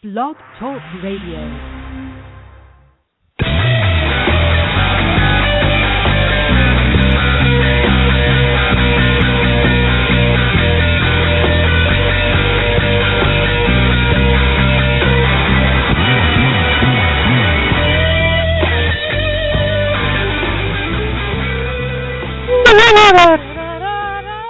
Blog Talk Radio.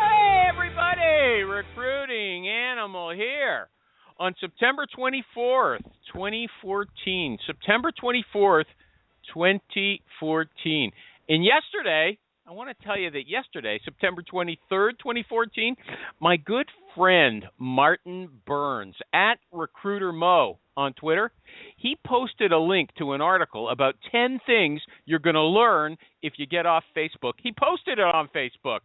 Hey everybody, Recruiting Animal here on September 24th, 2014. September 24th, 2014. And yesterday, I want to tell you that yesterday, September 23rd, 2014, my good friend Martin Burns at Recruiter Mo on Twitter, he posted a link to an article about 10 things you're going to learn if you get off Facebook. He posted it on Facebook.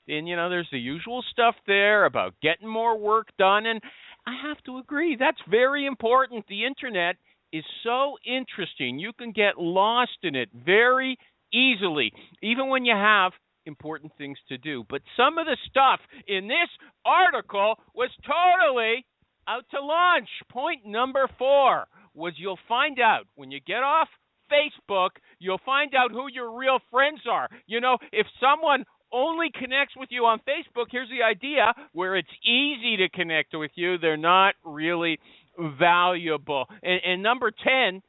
And, you know, there's the usual stuff there about getting more work done. And I have to agree, that's very important. The Internet is so interesting. You can get lost in it very easily, even when you have important things to do. But some of the stuff in this article was totally out to lunch. Point number 4 was you'll find out when you get off Facebook, you'll find out who your real friends are. You know, if someone only connects with you on Facebook, here's the idea, where it's easy to connect with you, they're not really valuable. And number 10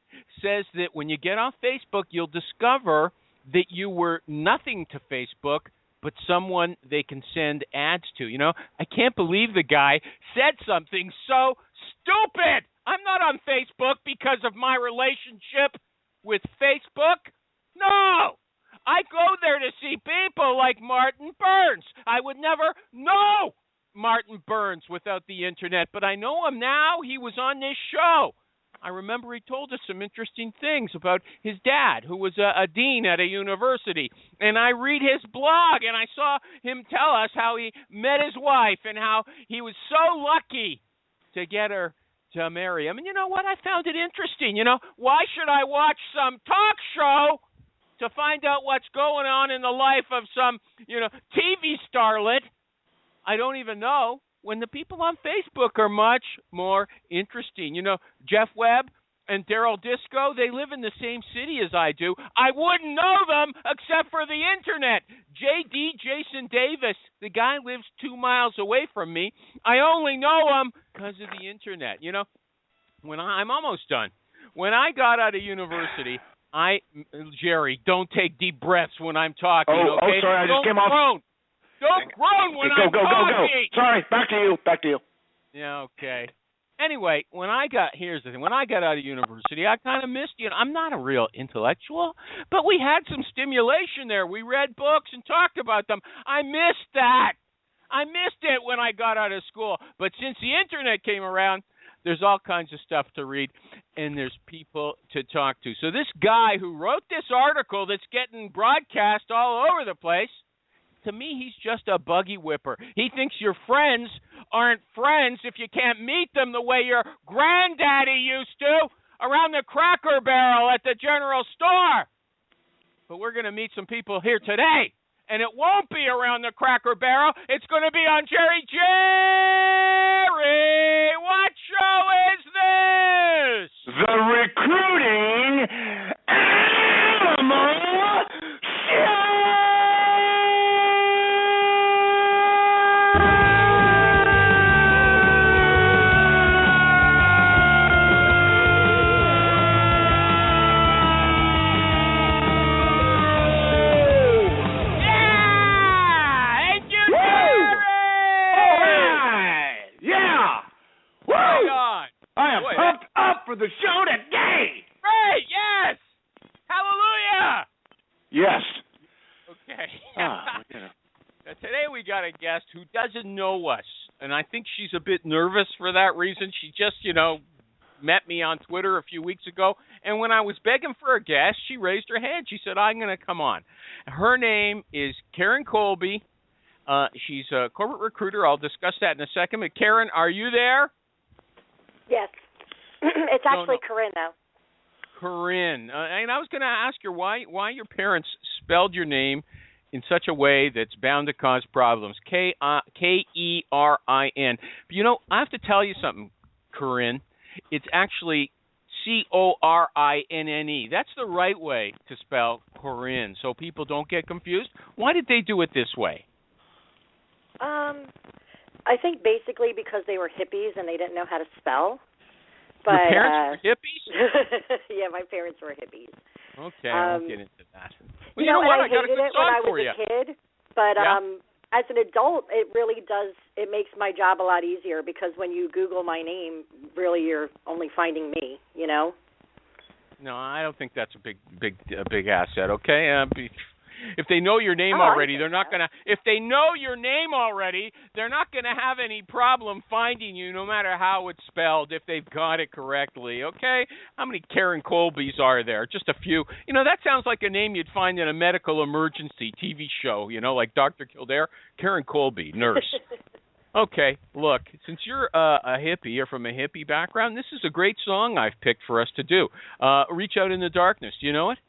says that when you get off Facebook, you'll discover that you were nothing to Facebook, but someone they can send ads to. You know, I can't believe the guy said something so stupid. I'm not on Facebook because of my relationship with Facebook. No! I go there to see people like Martin Burns. I would never know Martin Burns without the Internet, but I know him now. He was on this show. I remember he told us some interesting things about his dad, who was a dean at a university. And I read his blog, and I saw him tell us how he met his wife and how he was so lucky to get her to marry him. And you know what? I found it interesting. You know, why should I watch some talk show to find out what's going on in the life of some, TV starlet I don't even know, when the people on Facebook are much more interesting? You know, Jeff Webb and Daryl Disco, they live in the same city as I do. I wouldn't know them except for the Internet. JD Jason Davis, the guy lives 2 miles away from me. I only know him because of the Internet. You know, I'm almost done. When I got out of university, Jerry, don't take deep breaths when I'm talking, okay? Oh, sorry, I just came off. Don't groan when I'm talking. Go. Sorry, back to you. Yeah, okay. Anyway, when I got out of university, I kind of missed, I'm not a real intellectual, but we had some stimulation there. We read books and talked about them. I missed that. I missed it when I got out of school. But since the Internet came around, there's all kinds of stuff to read, and there's people to talk to. So this guy who wrote this article that's getting broadcast all over the place, to me, he's just a buggy whipper. He thinks your friends aren't friends if you can't meet them the way your granddaddy used to around the Cracker Barrel at the general store. But we're going to meet some people here today, and it won't be around the Cracker Barrel. It's going to be on Jerry. What show is this? The Recruiting Animal Show! For the show today. Great, yes. Hallelujah. Yes. Okay. Now, today we got a guest who doesn't know us, and I think she's a bit nervous for that reason. She just, met me on Twitter a few weeks ago, and when I was begging for a guest, she raised her hand. She said, I'm going to come on. Her name is Kerin Colby. She's a corporate recruiter. I'll discuss that in a second. But Kerin, are you there? Yes. It's actually Kerin, though. Kerin. And I was going to ask her why your parents spelled your name in such a way that's bound to cause problems. Kerin. But, I have to tell you something, Kerin. It's actually Corinne. That's the right way to spell Corinne, so people don't get confused. Why did they do it this way? I think basically because they were hippies and they didn't know how to spell. But, Your parents were hippies? Yeah, my parents were hippies. Okay, I won't get into that. Well, you know what? I got a hated good it when song I for was you. a kid, but as an adult, it really does. It makes my job a lot easier because when you Google my name, really you're only finding me. You know. No, I don't think that's a big asset. Okay, if they know your name already, they're not gonna. If they know your name already, they're not gonna have any problem finding you, no matter how it's spelled, if they've got it correctly. Okay, how many Kerin Colbys are there? Just a few. You know, that sounds like a name you'd find in a medical emergency TV show. You know, like Dr. Kildare, Kerin Colby, nurse. Okay, look, since you're a hippie, you're from a hippie background, this is a great song I've picked for us to do. Reach Out in the Darkness. Do you know it?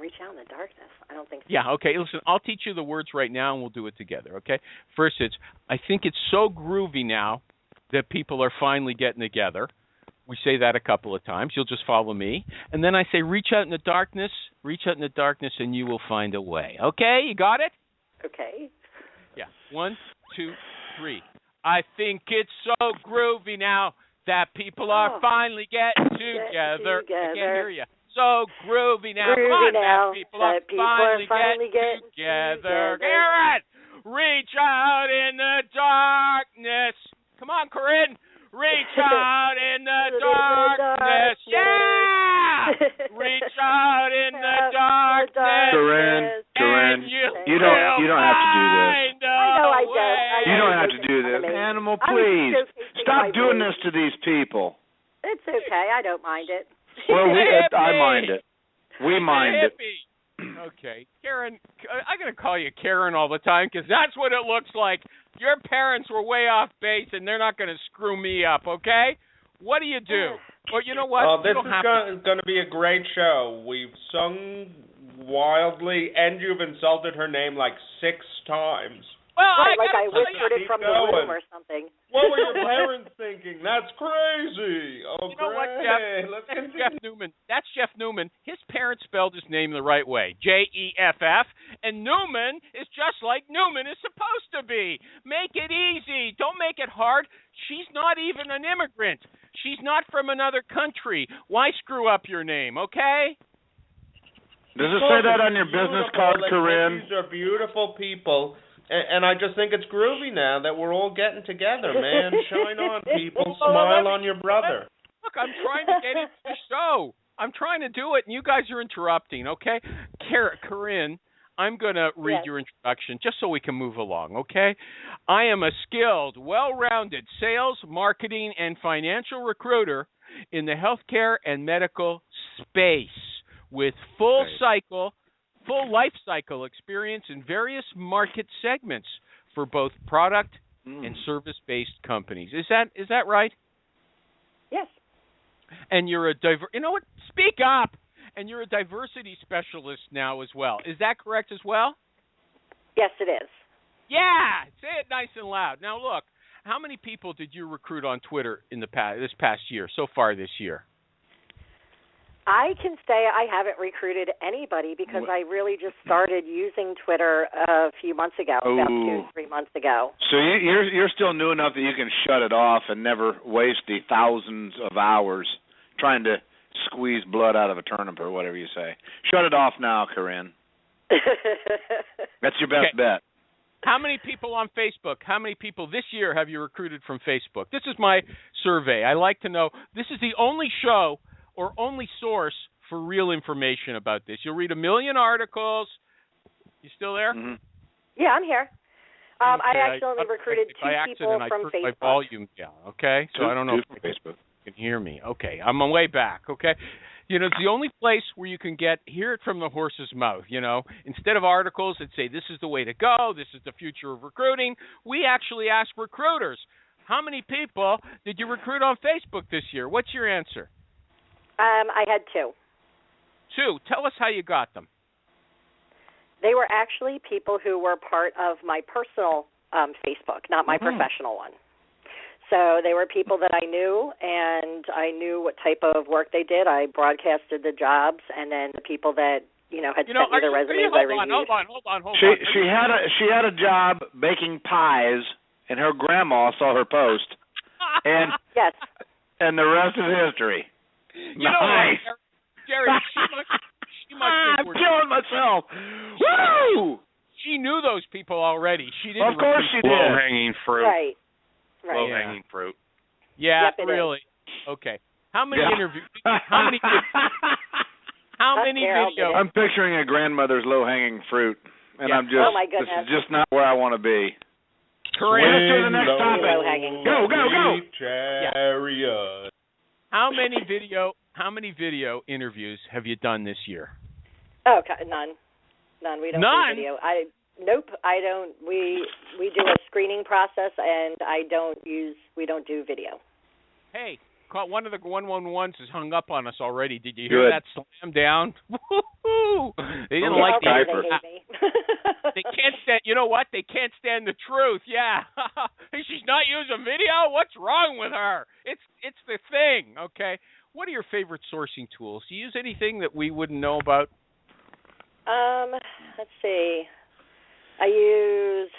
Reach Out in the Darkness? I don't think so. Yeah, okay, listen, I'll teach you the words right now and we'll do it together, okay? First, I think it's so groovy now that people are finally getting together. We say that a couple of times. You'll just follow me. And then I say, reach out in the darkness, and you will find a way. Okay, you got it? Okay. Yeah, 1, 2, 3. I think it's so groovy now that people are finally getting together. I can't hear you. So groovy now. Come on, now, that people are finally getting together. Kerin, reach out in the darkness. Come on, Corinne. Reach out in the darkness. Yeah! Reach out in the darkness. Corinne, you don't have to do this. I know I don't. You don't have to do this. Animal, please. Stop doing this to these people. It's okay. I don't mind it. Well, I mind it. We mind it. Okay. Kerin, I'm going to call you Kerin all the time because that's what it looks like. Your parents were way off base, and they're not going to screw me up, okay? What do you do? Well, you know what? This is going to be a great show. We've sung wildly, and you've insulted her name like 6 times. Well, I whispered it from the room or something. What were your parents thinking? That's crazy. Oh, you know what, great. Jeff? That's Jeff Newman. That's Jeff Newman. His parents spelled his name the right way, Jeff, and Newman is just like Newman is supposed to be. Make it easy. Don't make it hard. She's not even an immigrant. She's not from another country. Why screw up your name, okay? Does it say that on your business card, Corinne? These are beautiful people. And I just think it's groovy now that we're all getting together, man. Shine on, people. Smile on your brother. Look, I'm trying to get into the show. I'm trying to do it, and you guys are interrupting, okay? Kerin, I'm going to read your introduction just so we can move along, okay? I am a skilled, well-rounded sales, marketing, and financial recruiter in the healthcare and medical space with full life cycle experience in various market segments for both product and service-based companies. Is that right? Yes. And you're you know what? Speak up. And you're a diversity specialist now as well. Is that correct as well? Yes, it is. Yeah. Say it nice and loud. Now look, how many people did you recruit on Twitter in this past year, so far this year? I can say I haven't recruited anybody because I really just started using Twitter a few months ago, about 2-3 months ago. So you're still new enough that you can shut it off and never waste the thousands of hours trying to squeeze blood out of a turnip or whatever you say. Shut it off now, Kerin. That's your best bet. How many people on Facebook? How many people this year have you recruited from Facebook? This is my survey. I like to know. This is the only show or only source for real information about this. You'll read 1 million articles. You still there? Mm-hmm. Yeah, I'm here. Okay, I actually only recruited 2 people from Facebook. My volume down, okay? So I don't know if Facebook can hear me. Okay, I'm on way back, okay? You know, it's the only place where you can hear it from the horse's mouth, you know. Instead of articles that say this is the way to go, this is the future of recruiting, we actually ask recruiters, how many people did you recruit on Facebook this year? What's your answer? I had 2. 2. Tell us how you got them. They were actually people who were part of my personal Facebook, not my professional one. So they were people that I knew, and I knew what type of work they did. I broadcasted the jobs, and then the people that had sent me their resumes, I reviewed. Hold on. She had a job baking pies, and her grandma saw her post, and yes, and the rest is history. Nice. Jerry, she must I'm think killing myself. Woo! She knew those people already. She didn't. Of course she did. Low-hanging fruit. Right. Low-hanging fruit. Yeah, yep, really. Okay. How many interviews? How many videos? I'm picturing a grandmother's low-hanging fruit, and I'm just. Oh my goodness. This is just not where I want to be. Corinne, let's do the next topic. Go. Chariot. How many video interviews have you done this year? Oh, none. We don't None? do video. Nope, I don't. We do a screening process, and we don't do video. Hey, one of the 111s has hung up on us already. Did you hear that slam down? Woo-hoo! They didn't like the They can't stand. You know what? They can't stand the truth. Yeah, she's not using video. What's wrong with her? It's the thing. Okay. What are your favorite sourcing tools? Do you use anything that we wouldn't know about? Let's see. I use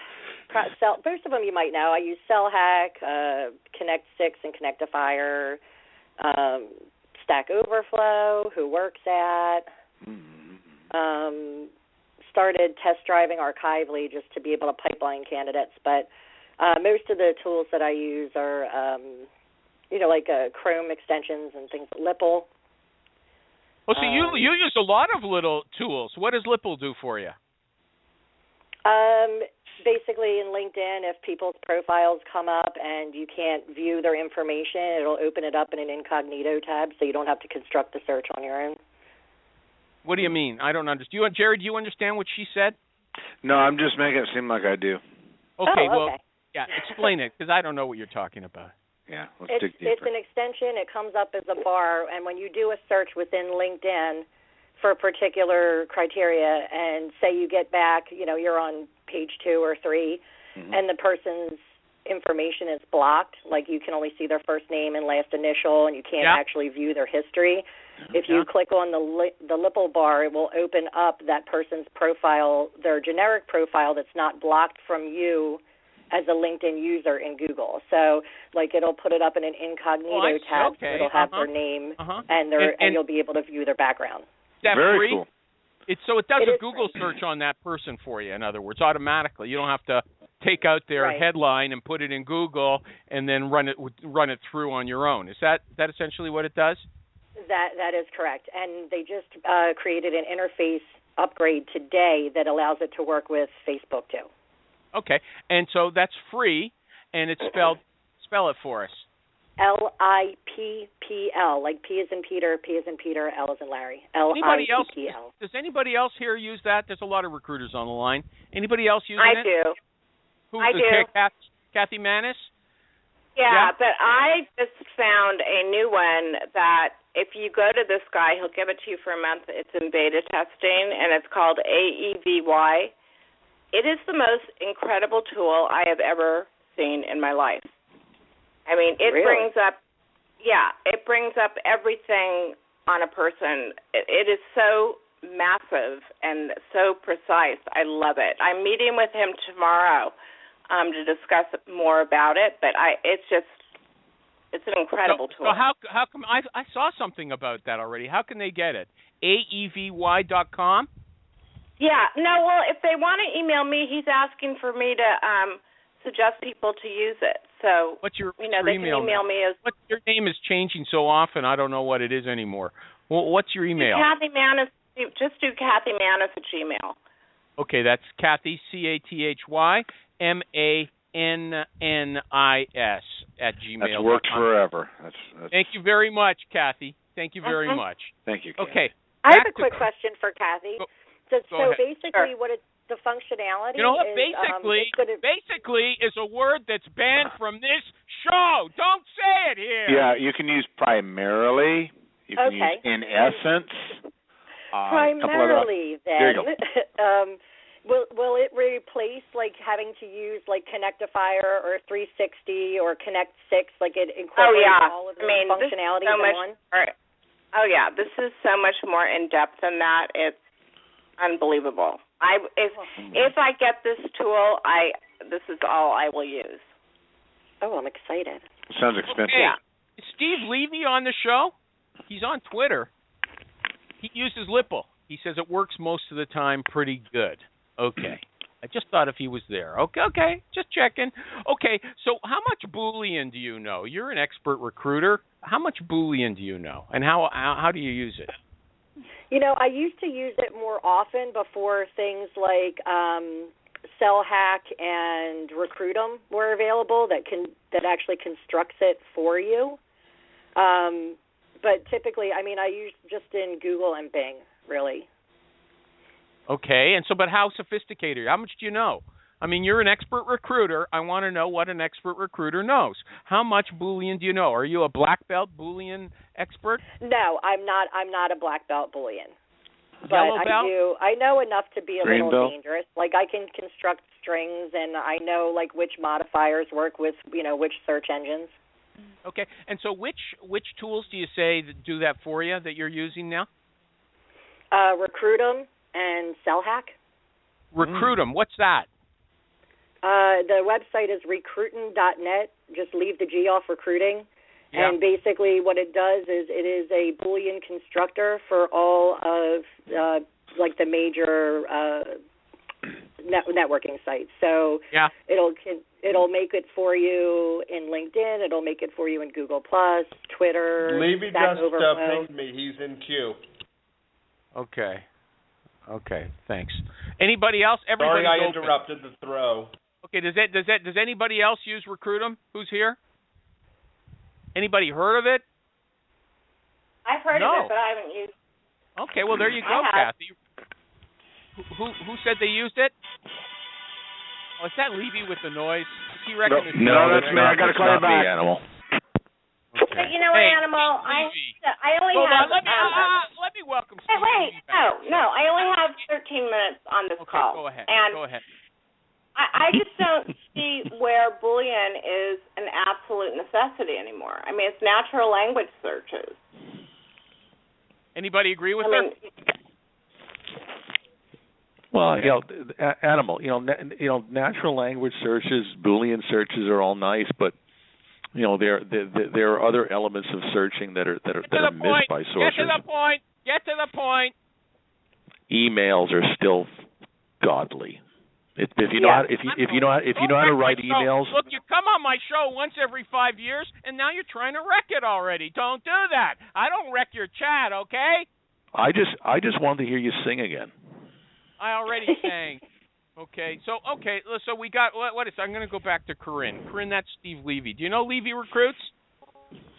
most of them you might know. I use CellHack, Connect 6 and Connectifier, Stack Overflow, Who Works At. Started test driving Archively just to be able to pipeline candidates, but most of the tools that I use are, like Chrome extensions and things like Lipple. Well, so you use a lot of little tools. What does Lipple do for you? Basically, in LinkedIn, if people's profiles come up and you can't view their information, it'll open it up in an incognito tab, so you don't have to construct the search on your own. What do you mean? I don't understand. Jerry, do you understand what she said? No, I'm just making it seem like I do. Okay, well, yeah, explain it, because I don't know what you're talking about. Yeah, let's dig deeper. It's an extension. It comes up as a bar, and when you do a search within LinkedIn for a particular criteria, and say you get back, you're on page 2 or 3, and the person's information is blocked, like you can only see their first name and last initial, and you can't actually view their history. If you click on the Lipple bar, it will open up that person's profile, their generic profile that's not blocked from you as a LinkedIn user in Google. So, it'll put it up in an incognito tab, so it'll have their name, and you'll be able to view their background. That very free? Cool. So it does a Google search on that person for you, in other words, automatically. You don't have to take out their headline and put it in Google and then run it through on your own. Is that essentially what it does? That is correct. And they just created an interface upgrade today that allows it to work with Facebook too. Okay. And so that's free, and it's spell it for us. LIPPL, like P as in Peter, P as in Peter, L as in Larry. LIPPL. Does anybody else here use that? There's a lot of recruiters on the line. Anybody else using it? I do. I do. Kathy Manis? Yeah, but I just found a new one that if you go to this guy, he'll give it to you for a month. It's in beta testing, and it's called AEVY. It is the most incredible tool I have ever seen in my life. I mean, it brings up everything on a person. It is so massive and so precise. I love it. I'm meeting with him tomorrow to discuss more about it, but it's an incredible tool. So how come I saw something about that already? How can they get it? AEVY.com? Yeah. No, well, if they want to email me, he's asking for me to suggest people to use it. So what's your they email? can email me as your name is changing so often. I don't know what it is anymore. Well, what's your email? Kathy Manis. Just do Kathy Manis at Gmail. Okay, that's Kathy CATHYMANNIS at gmail. That's worked forever. That's Thank you very much, Kathy. Thank you very much. Thank you, Kathy. Okay. I have a quick question for Kathy. Go ahead. Basically, what the functionality you know what? is... Basically is a word that's banned from this show. Don't say it here. Yeah, you can use primarily. You can use in essence. Primarily, then. Will it replace like having to use like Connectifier or 360 or Connect 6? Like it incorporates all of the functionalities in one? Oh yeah, this is so much more in depth than that. It's unbelievable. If I get this tool, this is all I will use. Oh, I'm excited. Sounds expensive. Okay. Is Steve Levy on the show? He's on Twitter. He uses Lipple. He says it works most of the time pretty good. Okay. I just thought if he was there. Okay, just checking. Okay, so how much Boolean do you know? You're an expert recruiter. How much Boolean do you know, and how do you use it? You know, I used to use it more often before things like CellHack and Recruitum were available that actually constructs it for you. But typically, I mean, I use just in Google and Bing, really. Okay, but how sophisticated? How much do you know? I mean, you're an expert recruiter. I want to know what an expert recruiter knows. How much Boolean do you know? Are you a black belt Boolean expert? No, I'm not a black belt Boolean. But Yellow belt? I know enough to be a Green little belt? dangerous. Like I can construct strings, and I know like which modifiers work with which search engines. Okay, and so which tools do you say that do that for you that you're using now? Recruitum and CellHack. Recruitum, what's that? The website is recruitin.net. Just leave the G off recruiting. Yeah. And basically what it does is it is a Boolean constructor for all of like the major networking sites. So yeah. It'll make it for you in LinkedIn. It'll make it for you in Google+, Twitter, Levy Stack just Overflow. pinged me. He's in queue. Okay, thanks. Anybody else? Sorry I open. interrupted the throw. Okay, does anybody else use Recruitum? Who's here? Anybody heard of it? I've heard of it, but I haven't used it. Okay, well there you go, Kathy. Who said they used it? Oh, is that Levy with the noise? Does he reckon No, that's me. I got to call you back. Animal. Okay. But you know what, hey, Animal? Levy. I only Hold have. on, let me welcome Steve. Wait, no. I only have 13 minutes on this call. Go ahead. And go ahead. I just don't see where Boolean is an absolute necessity anymore. I mean, it's natural language searches. Anybody agree with her? Well, Animal. Natural language searches, Boolean searches are all nice, but there are other elements of searching that are missed by sources. Get to the point. Emails are still godly. If you know how to write emails. Look, you come on my show once every 5 years, and now you're trying to wreck it already. Don't do that. I don't wreck your chat, okay? I just wanted to hear you sing again. I already sang. Okay, so we got what is? I'm going to go back to Kerin. Kerin, that's Steve Levy. Do you know Levy Recruits?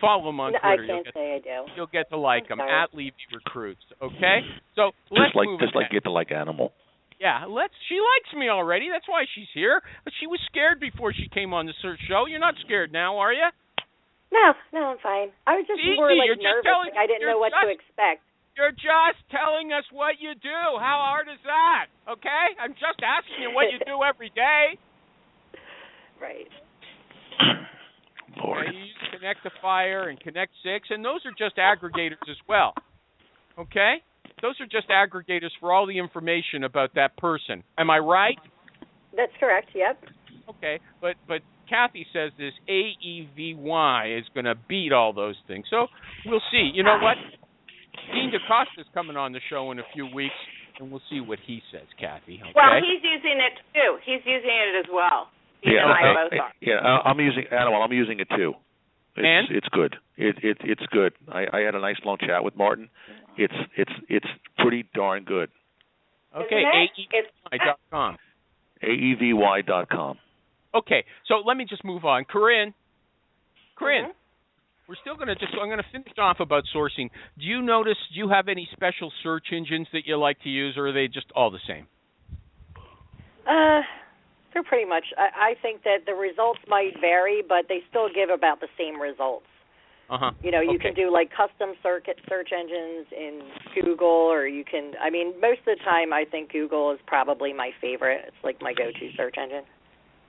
Follow him on Twitter. I can't say I do. You'll get to like him at Levy Recruits. Okay, so let's move just like get to like Animal. Yeah, she likes me already. That's why she's here. But she was scared before she came on the search show. You're not scared now, are you? No, I'm fine. I was just more nervous. I didn't know what to expect. You're just telling us what you do. How hard is that? Okay? I'm just asking you what you do every day. Right. Lord. You use Connectifier and Connect 6, and those are just aggregators as well. Okay? Those are just aggregators for all the information about that person. Am I right? That's correct, yep. Okay, but Kathy says this AEVY is going to beat all those things. So we'll see. You know what? Dean DeCosta's coming on the show in a few weeks, and we'll see what he says, Kathy. Okay? Well, he's using it, too. He's using it as well. I'm using Animal. I'm using it, too. It's good. It's good. I had a nice long chat with Martin. It's pretty darn good. Okay, AEVY.com. AEVY.com. Okay, so let me just move on. Kerin, Mm-hmm. we're still going to I'm going to finish off about sourcing. Do you have any special search engines that you like to use, or are they just all the same? They're pretty much, I think that the results might vary, but they still give about the same results. You know, you can do like custom search engines in Google, or you can, I mean, most of the time I think Google is probably my favorite. It's like my go-to search engine.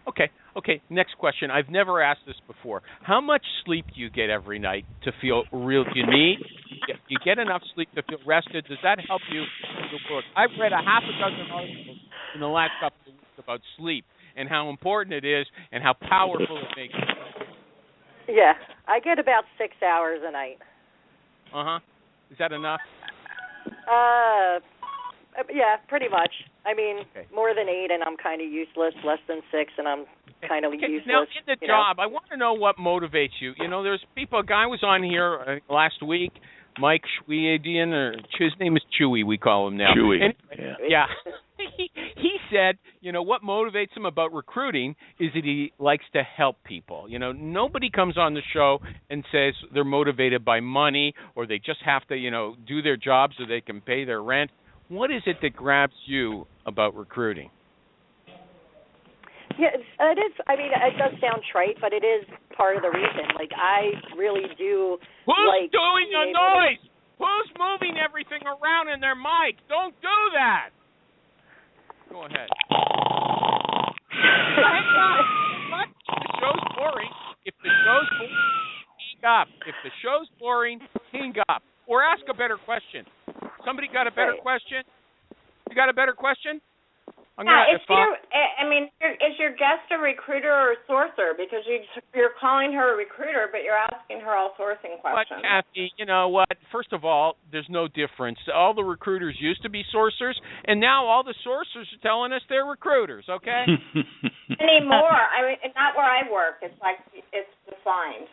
Okay, next question. I've never asked this before. How much sleep do you get every night to feel real? Do you get enough sleep to feel rested? Does that help you in your work? I've read a half a dozen articles in the last couple of weeks about sleep and how important it is and how powerful it makes you. Yeah, I get about 6 hours a night. Is that enough? Yeah, pretty much. I mean, more than 8 and I'm kind of useless, less than 6 and I'm kind of useless. Now, in the job, I want to know what motivates you. You know, there's people, a guy was on here last week, Mike Schwedian, or his name is Chewy, we call him now. Chewy. Yeah. He said, you know, what motivates him about recruiting is that he likes to help people. You know, nobody comes on the show and says they're motivated by money or they just have to, you know, do their job so they can pay their rent. What is it that grabs you about recruiting? Yeah, it is. I mean, it does sound trite, but it is part of the reason. Like, I really do Who's doing a noise? Who's moving everything around in their mic? Don't do that. Go ahead. If the show's boring, hang up. If the show's boring, hang up. Or ask a better question. Somebody got a better question? You got a better question? Is your guest a recruiter or a sourcer? Because you're calling her a recruiter, but you're asking her all sourcing questions. But, Kathy, you know what? First of all, there's no difference. All the recruiters used to be sourcers, and now all the sourcers are telling us they're recruiters, okay? Anymore. I mean, not where I work. It's like it's defined.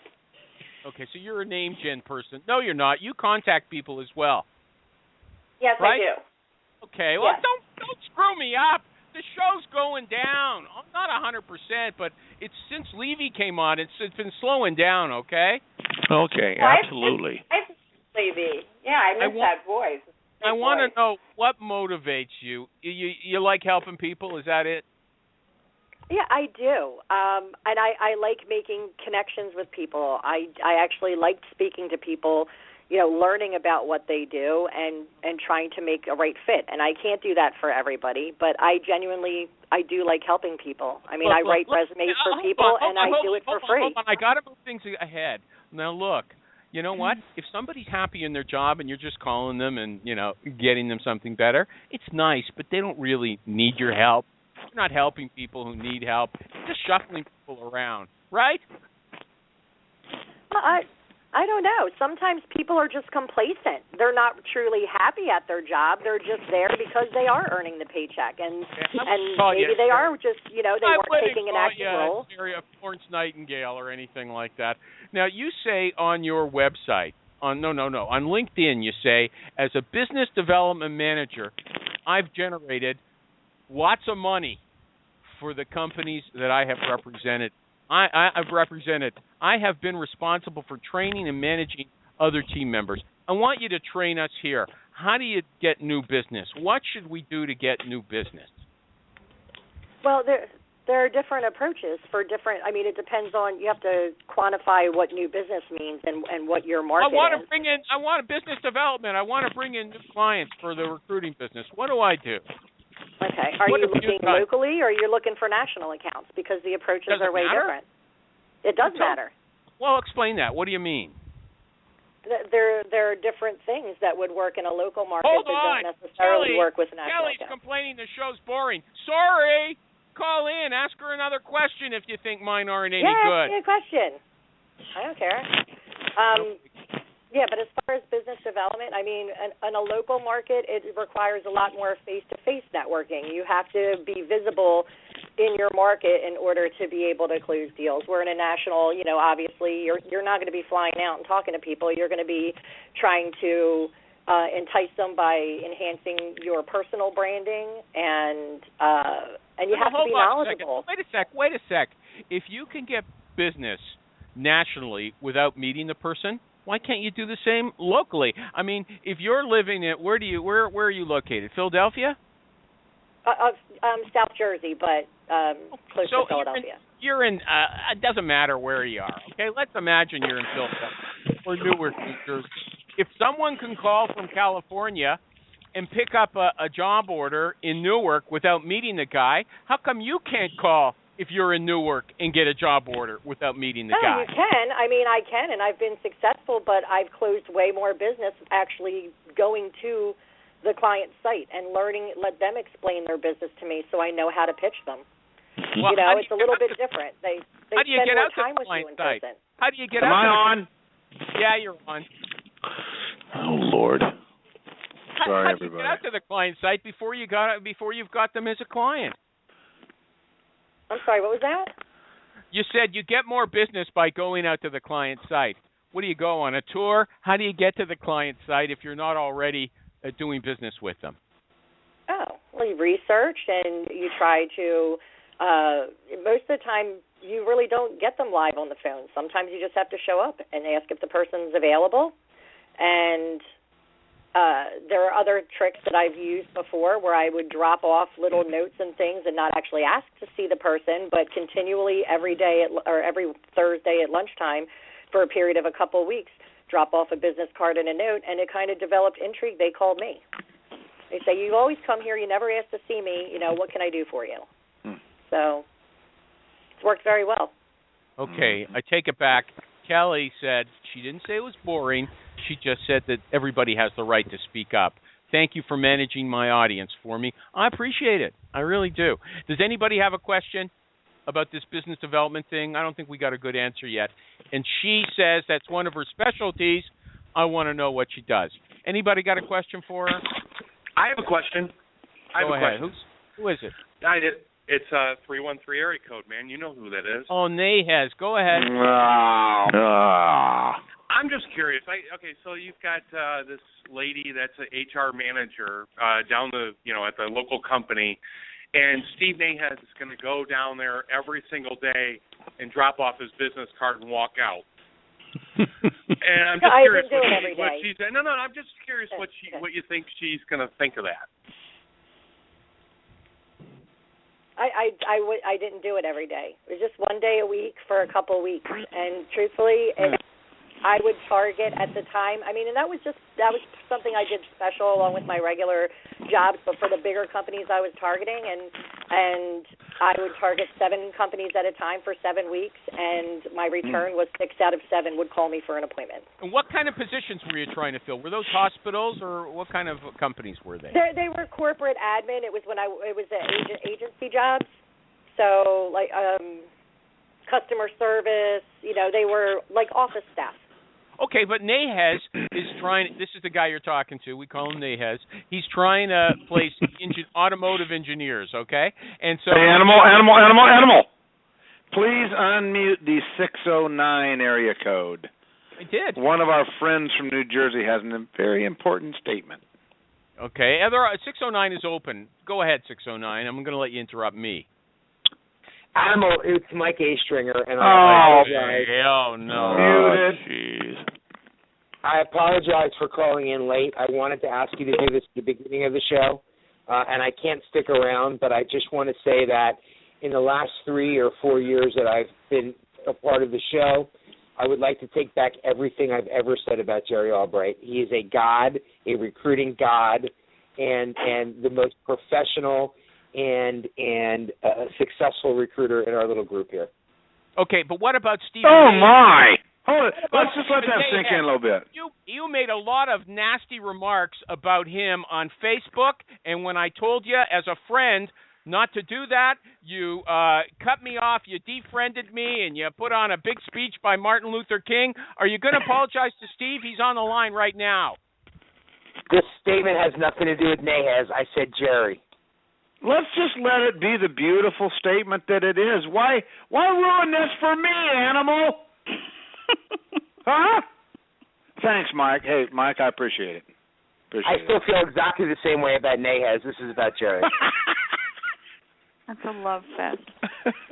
Okay, so you're a name gen person. No, you're not. You contact people as well. Yes, right? I do. Okay, well, yes. Don't screw me up. The show's going down. Not 100%, but it's since Levy came on, it's been slowing down, okay? Okay, absolutely. I Levy. Yeah, I miss that voice. I want to know what motivates you. You like helping people, is that it? Yeah, I do. And I like making connections with people. I actually like speaking to people, you know, learning about what they do and trying to make a right fit. And I can't do that for everybody, but I do like helping people. I mean, I write resumes for people, and I do it for free. Hold on. I got to move things ahead. Now, look, you know what? If somebody's happy in their job and you're just calling them and, you know, getting them something better, it's nice, but they don't really need your help. You're not helping people who need help. You're just shuffling people around, right? I don't know. Sometimes people are just complacent. They're not truly happy at their job. They're just there because they are earning the paycheck, and maybe they are just, you know, they weren't taking an active role. A Florence Nightingale or anything like that. Now, you say on your website, on LinkedIn, you say, as a business development manager, I've generated lots of money for the companies that I have represented. I have been responsible for training and managing other team members. I want you to train us here. How do you get new business? What should we do to get new business? Well, there are different approaches for different. I mean, it depends on. You have to quantify what new business means and what your market is. I want a business development. I want to bring in new clients for the recruiting business. What do I do? Okay. Are you looking locally or you're looking for national accounts? Because the approaches are way different. It does matter. Well, explain that. What do you mean? There are different things that would work in a local market Hold that on. don't necessarily work with national Kelly's accounts. complaining the show's boring. Sorry. Call in. Ask her another question if you think mine aren't any good. Yeah, ask me a question. I don't care. Yeah, but as far as business development, I mean, in a local market, it requires a lot more face-to-face networking. You have to be visible in your market in order to be able to close deals. We're in a national, you know, obviously you're not going to be flying out and talking to people. You're going to be trying to entice them by enhancing your personal branding, and you have to be knowledgeable. Wait a sec. If you can get business nationally without meeting the person, why can't you do the same locally? I mean, if you're living in where are you located? Philadelphia? South Jersey, but close to Philadelphia. you're in. It doesn't matter where you are. Okay, let's imagine you're in Philadelphia or Newark, New Jersey. If someone can call from California and pick up a job order in Newark without meeting the guy, how come you can't call if you're in Newark and get a job order without meeting the guy? You can. I mean, I can, and I've been successful, but I've closed way more business actually going to the client site and let them explain their business to me so I know how to pitch them. Well, it's a little bit different. They how do you spend get more out time to the with you client in site? person. How do you get Am out? I on? Yeah, you're on. Oh Lord. Sorry, how everybody. do you get out to the client site before you've got them as a client? I'm sorry, what was that? You said you get more business by going out to the client site. What do you go on a tour? How do you get to the client site if you're not already doing business with them? Oh, well, you research and you try to. Most of the time, you really don't get them live on the phone. Sometimes you just have to show up and ask if the person's available. And there are other tricks that I've used before where I would drop off little notes and things and not actually ask to see the person, but continually every day or every Thursday at lunchtime for a period of a couple of weeks, drop off a business card and a note, and it kind of developed intrigue. They called me. They say, you always come here, you never ask to see me, what can I do for you? So it's worked very well. Okay, I take it back. Kelly said she didn't say it was boring. She just said that everybody has the right to speak up. Thank you for managing my audience for me. I appreciate it. I really do. Does anybody have a question about this business development thing? I don't think we got a good answer yet. And she says that's one of her specialties. I want to know what she does. Anybody got a question for her? I have a question. Go ahead. Who is it? It's a 313 area code, man. You know who that is. Oh, Nahez. Go ahead. I'm just curious. So you've got this lady that's an HR manager down at the local company, and Steve Nahez is going to go down there every single day and drop off his business card and walk out. And I'm just curious what she's. No. I'm just curious what you think she's going to think of that. I didn't do it every day. It was just one day a week for a couple of weeks, and truthfully, I would target at the time. I mean, and that was something I did special along with my regular jobs. But for the bigger companies, I was targeting, and I would target 7 companies at a time for 7 weeks, and my return was 6 out of 7 would call me for an appointment. And what kind of positions were you trying to fill? Were those hospitals, or what kind of companies were they? They were corporate admin. It was agency jobs, so like customer service. They were like office staff. Okay, but Nahez is trying. This is the guy you're talking to. We call him Nahez. He's trying to place automotive engineers. Okay, and so hey, animal. Please unmute the 609 area code. I did. One of our friends from New Jersey has a very important statement. Okay, 609 is open. Go ahead, 609. I'm going to let you interrupt me. Animal, it's Mike A. Stringer, and oh no! Jeez. I apologize for calling in late. I wanted to ask you to do this at the beginning of the show, and I can't stick around. But I just want to say that in the last 3 or 4 years that I've been a part of the show, I would like to take back everything I've ever said about Jerry Albright. He is a god, a recruiting god, and the most professional and a successful recruiter in our little group here. Okay, but what about Steve? Oh, my! Hold it. Let's just let that sink in a little bit. You made a lot of nasty remarks about him on Facebook, and when I told you as a friend not to do that, you cut me off, you defriended me, and you put on a big speech by Martin Luther King. Are you going to apologize to Steve? He's on the line right now. This statement has nothing to do with Nahez. I said Jerry. Let's just let it be the beautiful statement that it is. Why ruin this for me, animal? Huh? Thanks, Mike. Hey, Mike, I appreciate it. I still feel exactly the same way about Nahez. This is about Jerry. That's a love fest.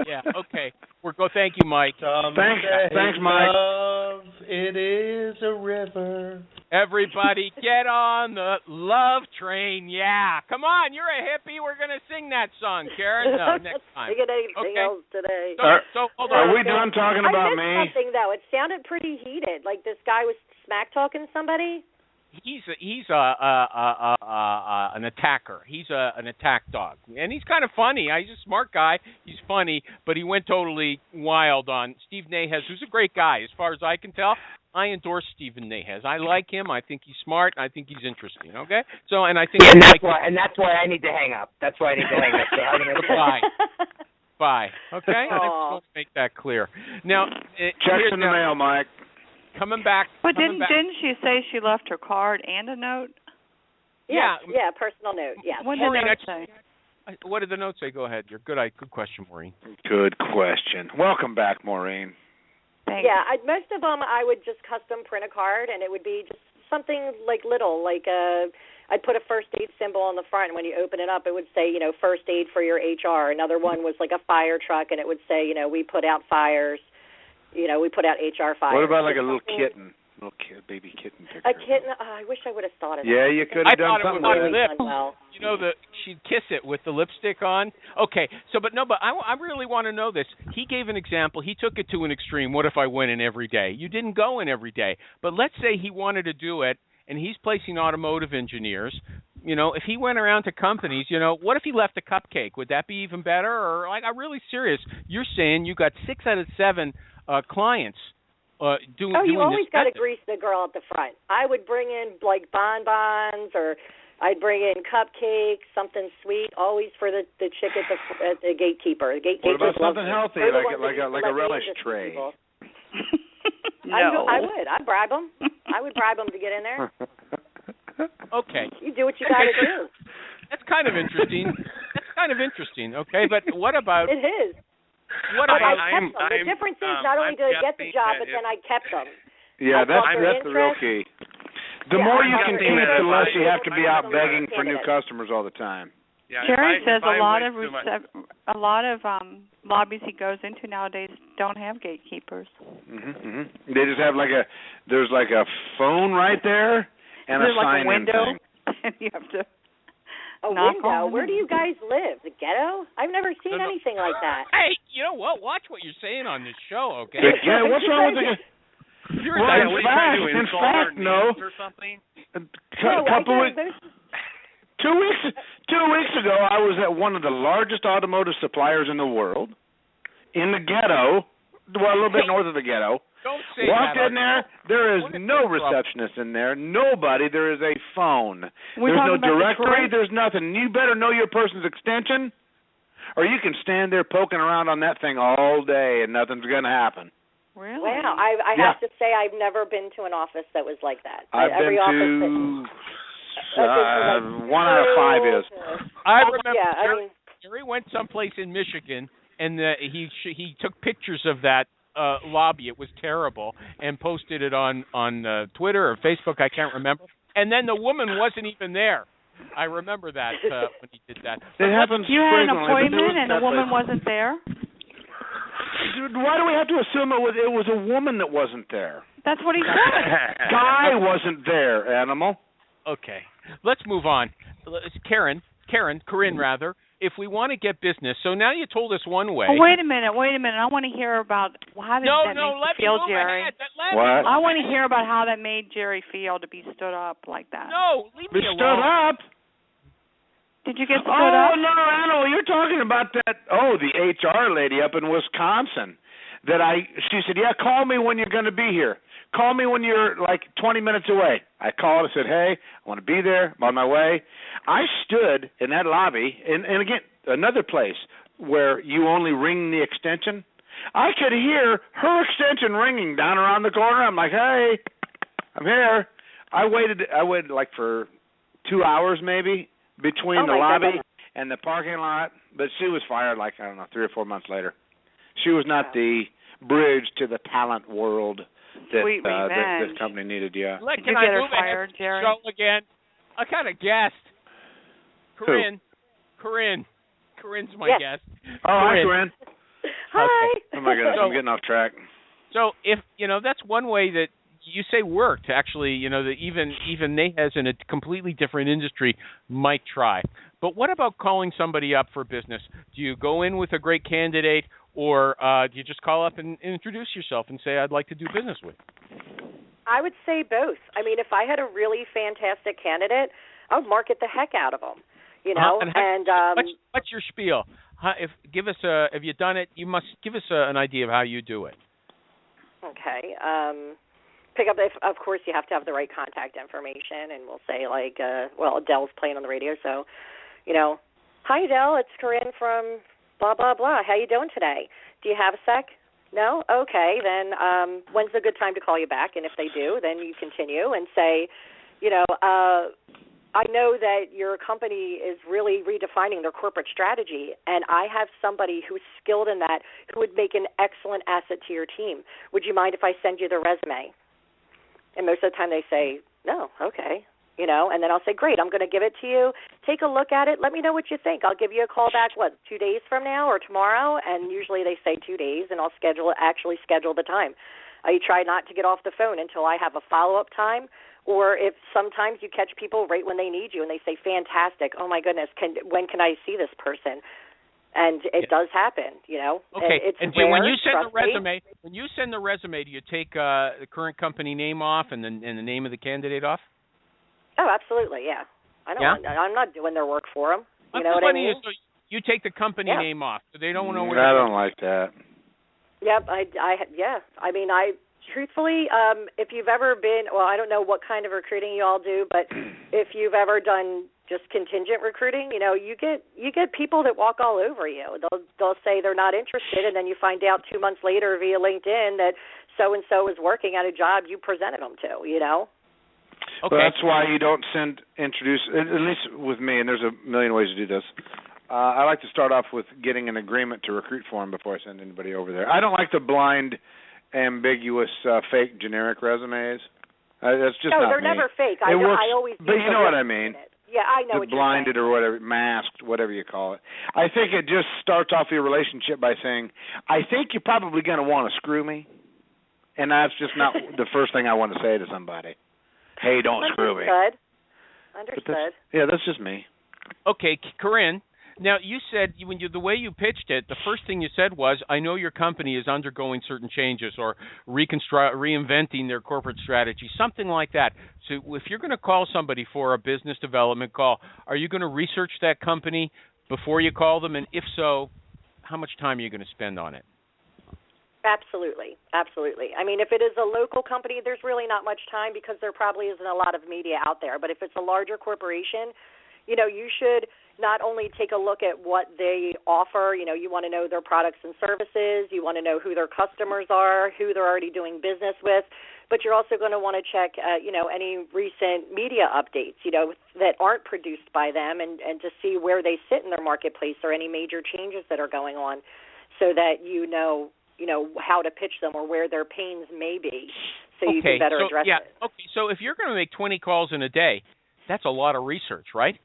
Yeah, okay. Thank you, Mike. Thanks, Mike. Love, it is a river. Everybody get on the love train. Yeah. Come on, you're a hippie. We're going to sing that song, Karen. No, next time. Sing anything else today. So hold on. Are we done talking about me? I missed something, though. It sounded pretty heated. Like this guy was smack-talking somebody. He's an attacker. He's an attack dog, and he's kind of funny. He's a smart guy. He's funny, but he went totally wild on Steve Nahez, who's a great guy, as far as I can tell. I endorse Stephen Nahez. I like him. I think he's smart. I think he's interesting. Okay, so and I think that's why I need to hang up. That's why I need to hang up. Goodbye. Bye. Okay, let's make that clear. Now, checks in the mail, Mike. Coming back. But didn't she say she left her card and a note? Yeah, personal note. Yeah. What did the note say? What did the note say? Go ahead. You're good. Good question, Maureen. Good question. Welcome back, Maureen. Thanks. Yeah, most of them I would just custom print a card, and it would be just something little, I'd put a first aid symbol on the front, and when you open it up, it would say, first aid for your HR. Another one was like a fire truck, and it would say, we put out fires. We put out HR fires. What about like a little kitten? Baby kitten picture. A kitten? Oh, I wish I would have thought of that. Yeah, you could have done something with it. Well. She'd kiss it with the lipstick on. Okay, but I really want to know this. He gave an example. He took it to an extreme. What if I went in every day? You didn't go in every day. But let's say he wanted to do it, and he's placing automotive engineers. If he went around to companies, what if he left a cupcake? Would that be even better? Or, I'm really serious. You're saying you got 6 out of 7 clients doing you always got to method. grease the girl at the front. I would bring in bonbons, or I'd bring in cupcakes, something sweet, always for the chick at the gatekeeper. The gatekeeper. What about something healthy, like a relish tray? No. I would. I'd bribe them. I would bribe them to get in there. Okay. You do what you got to do. That's kind of interesting. Okay, but what about? It is. What but about? I kept them. The difference is not only did I get the job, but then I kept them. Yeah, that's the real key. The more you can keep, the less you have to be out begging for new customers all the time. Yeah, Jerry says a lot of lobbies he goes into nowadays don't have gatekeepers. They just have there's a phone right there and a sign-in window, thing. and you have to. A window? Where do you guys live? The ghetto? I've never seen anything like that. Hey, you know what? Watch what you're saying on this show, okay? Yeah, what's wrong with the? In fact, no. Or something? Two weeks ago, I was at one of the largest automotive suppliers in the world, in the ghetto, well, a little bit north of the ghetto. Don't say Walked that. in there is no receptionist in there, nobody, there is a phone. There's no directory, there's nothing. You better know your person's extension, or you can stand there poking around on that thing all day and nothing's going to happen. Really? Wow. I have to say I've never been to an office that was like that. I've been to 1 out of 5 is. I remember Jerry went someplace in Michigan, and he took pictures of that lobby. It was terrible, and posted it on Twitter or Facebook. I can't remember. And then the woman wasn't even there. I remember that when he did that. It happens. You had an appointment and the woman wasn't there? Why do we have to assume it was a woman that wasn't there? That's what he said. Guy wasn't there, animal. Okay, let's move on. Kerin, rather. If we want to get business, so now you told us one way. Oh, wait a minute. I want to hear about how did that make you feel, Jerry. What? I want to hear about how that made Jerry feel to be stood up like that. No, leave me alone. Stood up? Did you get stood up? Oh, no, Anno, you're talking about that. Oh, the HR lady up in Wisconsin. She said, yeah, call me when you're going to be here. Call me when you're 20 minutes away. I called and said, hey, I want to be there. I'm on my way. I stood in that lobby, and again, another place where you only ring the extension. I could hear her extension ringing down around the corner. I'm like, hey, I'm here. I waited for 2 hours maybe between the lobby and the parking lot, but she was fired 3 or 4 months later. She was not the bridge to the talent world that this company needed. Yeah. Did you get her fired, Jerry? Show again. I kind of guessed. Corinne's my guest. Oh, hi, Corinne. Hi. Okay. Oh my goodness, I'm getting off track. So if that's one way that you say worked. Actually, you know, that even Nahas in a completely different industry might try. But what about calling somebody up for business? Do you go in with a great candidate, or do you just call up and introduce yourself and say, I'd like to do business with? I would say both. I mean, if I had a really fantastic candidate, I would market the heck out of them. You know, what's your spiel? Have you done it? You must give us an idea of how you do it. Okay. Pick up. Of course, you have to have the right contact information, and we'll say like, Adele's playing on the radio, so, you know, hi Adele, it's Kerin from blah blah blah. How you doing today? Do you have a sec? No? Okay. Then when's a good time to call you back? And if they do, then you continue and say, you know, I know that your company is really redefining their corporate strategy, and I have somebody who's skilled in that who would make an excellent asset to your team. Would you mind if I send you the resume? And most of the time they say, no, okay. You know, and then I'll say, great, I'm going to give it to you. Take a look at it. Let me know what you think. I'll give you a call back, 2 days from now or tomorrow? And usually they say 2 days, and I'll actually schedule the time. I try not to get off the phone until I have a follow-up time. Or if sometimes you catch people right when they need you and they say, fantastic, oh my goodness, when can I see this person? And it does happen, you know. Okay. And when you send the resume, do you take the current company name off and the name of the candidate off? Oh, absolutely, yeah. I'm not doing their work for them. You know what I mean? So you take the company name off, so they don't know where. I don't like that. Yep, I mean, truthfully, if you've ever been, I don't know what kind of recruiting you all do, but if you've ever done just contingent recruiting, you know, you get people that walk all over you. They'll say they're not interested, and then you find out 2 months later via LinkedIn that so and so is working at a job you presented them to. You know. Okay. Well, that's why you don't introduce, at least with me, and there's a million ways to do this. I like to start off with getting an agreement to recruit for them before I send anybody over there. I don't like the blind, ambiguous, fake, generic resumes. That's just not me. No, they're never fake. I always. But you know what I mean. Yeah, I know what you're saying. Blinded or whatever, masked, whatever you call it. I think it just starts off your relationship by saying, I think you're probably going to want to screw me. And that's just not the first thing I want to say to somebody. Hey, don't screw me. Understood. That's just me. Okay, Kerin. Now, you said the way you pitched it, the first thing you said was, I know your company is undergoing certain changes or reinventing their corporate strategy, something like that. So if you're going to call somebody for a business development call, are you going to research that company before you call them? And if so, how much time are you going to spend on it? Absolutely. I mean, if it is a local company, there's really not much time because there probably isn't a lot of media out there. But if it's a larger corporation, you know, you should not only take a look at what they offer, you know, you want to know their products and services, you want to know who their customers are, who they're already doing business with, but you're also going to want to check, any recent media updates, you know, that aren't produced by them and to see where they sit in their marketplace or any major changes that are going on so that you know how to pitch them or where their pains may be so you can better address it. Okay, so if you're going to make 20 calls in a day, that's a lot of research, right?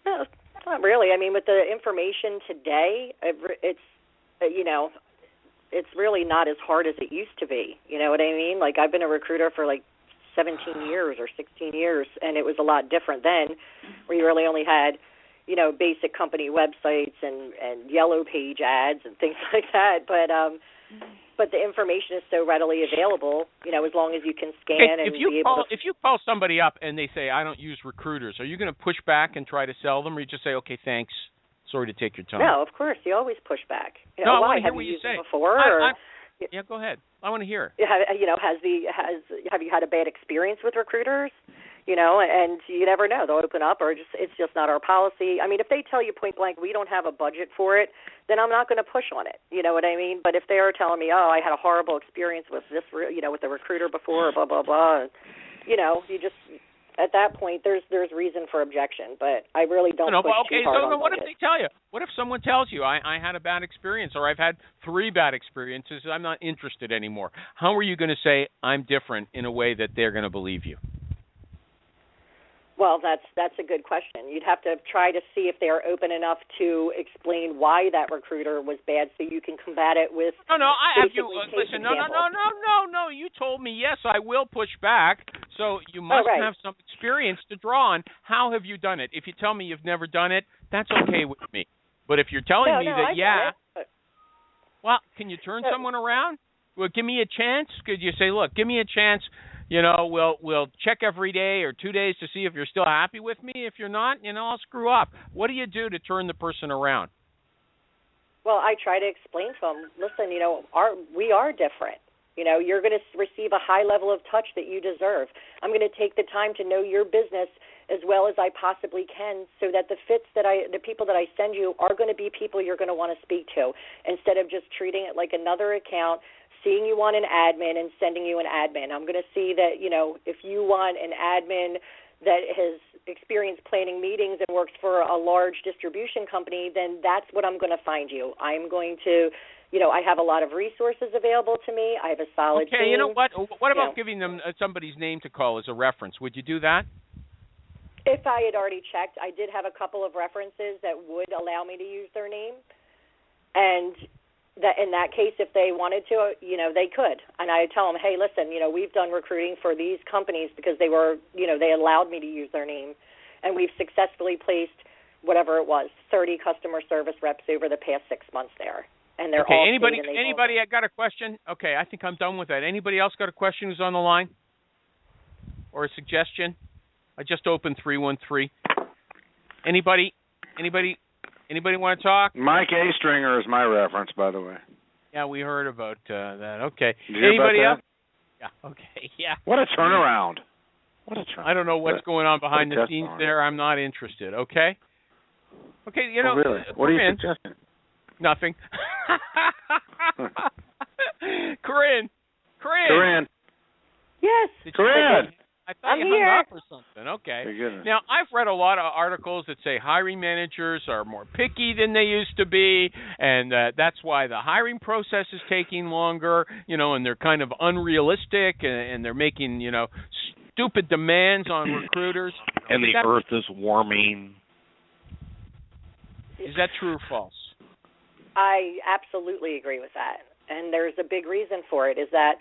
No, not really. I mean, with the information today, it's really not as hard as it used to be. You know what I mean? Like, I've been a recruiter for like 17 years or 16 years, and it was a lot different then, where you really only had, you know, basic company websites and yellow page ads and things like that. But the information is so readily available, you know, as long as you can scan and be able to. If you call somebody up and they say, I don't use recruiters, are you going to push back and try to sell them, or you just say, okay, thanks, sorry to take your time? No, of course, you always push back. You I know, want to hear what you say. Before? Yeah, go ahead. I want to hear. Have you had a bad experience with recruiters? You know, and you never know. They'll open up, or it's just not our policy. I mean, if they tell you point blank, we don't have a budget for it, then I'm not going to push on it. You know what I mean? But if they are telling me, I had a horrible experience with this, with the recruiter before, blah blah blah, you know, you just at that point there's reason for objection. But I really don't. Push too hard on what budget. if they tell you? What if someone tells you, I had a bad experience, or I've had 3 bad experiences, I'm not interested anymore? How are you going to say I'm different in a way that they're going to believe you? Well, that's a good question. You'd have to try to see if they are open enough to explain why that recruiter was bad, so you can combat it with. No. I have you listen. No. You told me yes. I will push back. So you must have some experience to draw on. How have you done it? If you tell me you've never done it, that's okay with me. But if you're telling me that well, can you turn someone around? Well, give me a chance. Could you say, look, give me a chance? You know, we'll check every day or 2 days to see if you're still happy with me. If you're not, I'll screw up. What do you do to turn the person around? Well, I try to explain to them, listen, we are different. You're going to receive a high level of touch that you deserve. I'm going to take the time to know your business as well as I possibly can, so that the people that I send you are going to be people you're going to want to speak to, instead of just treating it like another account, seeing you want an admin and sending you an admin. I'm going to see that, if you want an admin that has experience planning meetings and works for a large distribution company, then that's what I'm going to find you. I'm going to, I have a lot of resources available to me. I have a solid team. Okay, you know what? What about giving them somebody's name to call as a reference? Would you do that? If I had already checked, I did have a couple of references that would allow me to use their name. And that in that case, if they wanted to, they could. And I tell them, hey, listen, we've done recruiting for these companies because they were, they allowed me to use their name. And we've successfully placed whatever it was, 30 customer service reps over the past 6 months there. And they're all anybody I got a question? Okay, I think I'm done with that. Anybody else got a question who's on the line? Or a suggestion? I just opened 313. Anybody want to talk? Mike A. Stringer is my reference, by the way. Yeah, we heard about that. Okay. Did you hear Anybody about else? Yeah. Okay. Yeah. What a turnaround. I don't know what's going on behind the scenes there. I'm not interested. Okay. Okay. Really? What are you suggesting? Nothing. Corinne. Yes. Corinne. I thought you hung up or something. Okay. Now, I've read a lot of articles that say hiring managers are more picky than they used to be, and that's why the hiring process is taking longer, and they're kind of unrealistic, and they're making, stupid demands on recruiters. And the earth is warming. Is that true or false? I absolutely agree with that. And there's a big reason for it, is that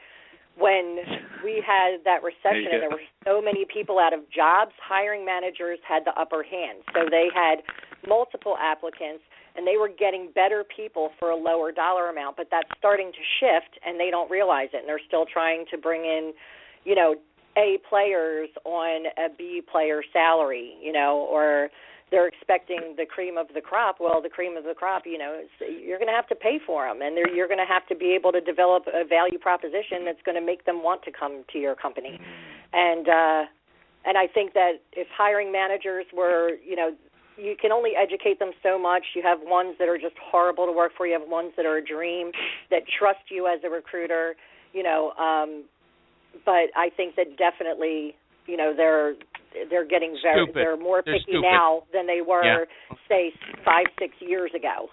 when we had that recession and there were so many people out of jobs, hiring managers had the upper hand. So they had multiple applicants, and they were getting better people for a lower dollar amount. But that's starting to shift, and they don't realize it. And they're still trying to bring in, A players on a B player salary, or they're expecting the cream of the crop. Well, the cream of the crop, you're going to have to pay for them, and you're going to have to be able to develop a value proposition that's going to make them want to come to your company. And I think that if hiring managers were, you can only educate them so much. You have ones that are just horrible to work for. You have ones that are a dream, that trust you as a recruiter, but I think that definitely, they're getting they're more picky now than they were, say, 5-6 years ago.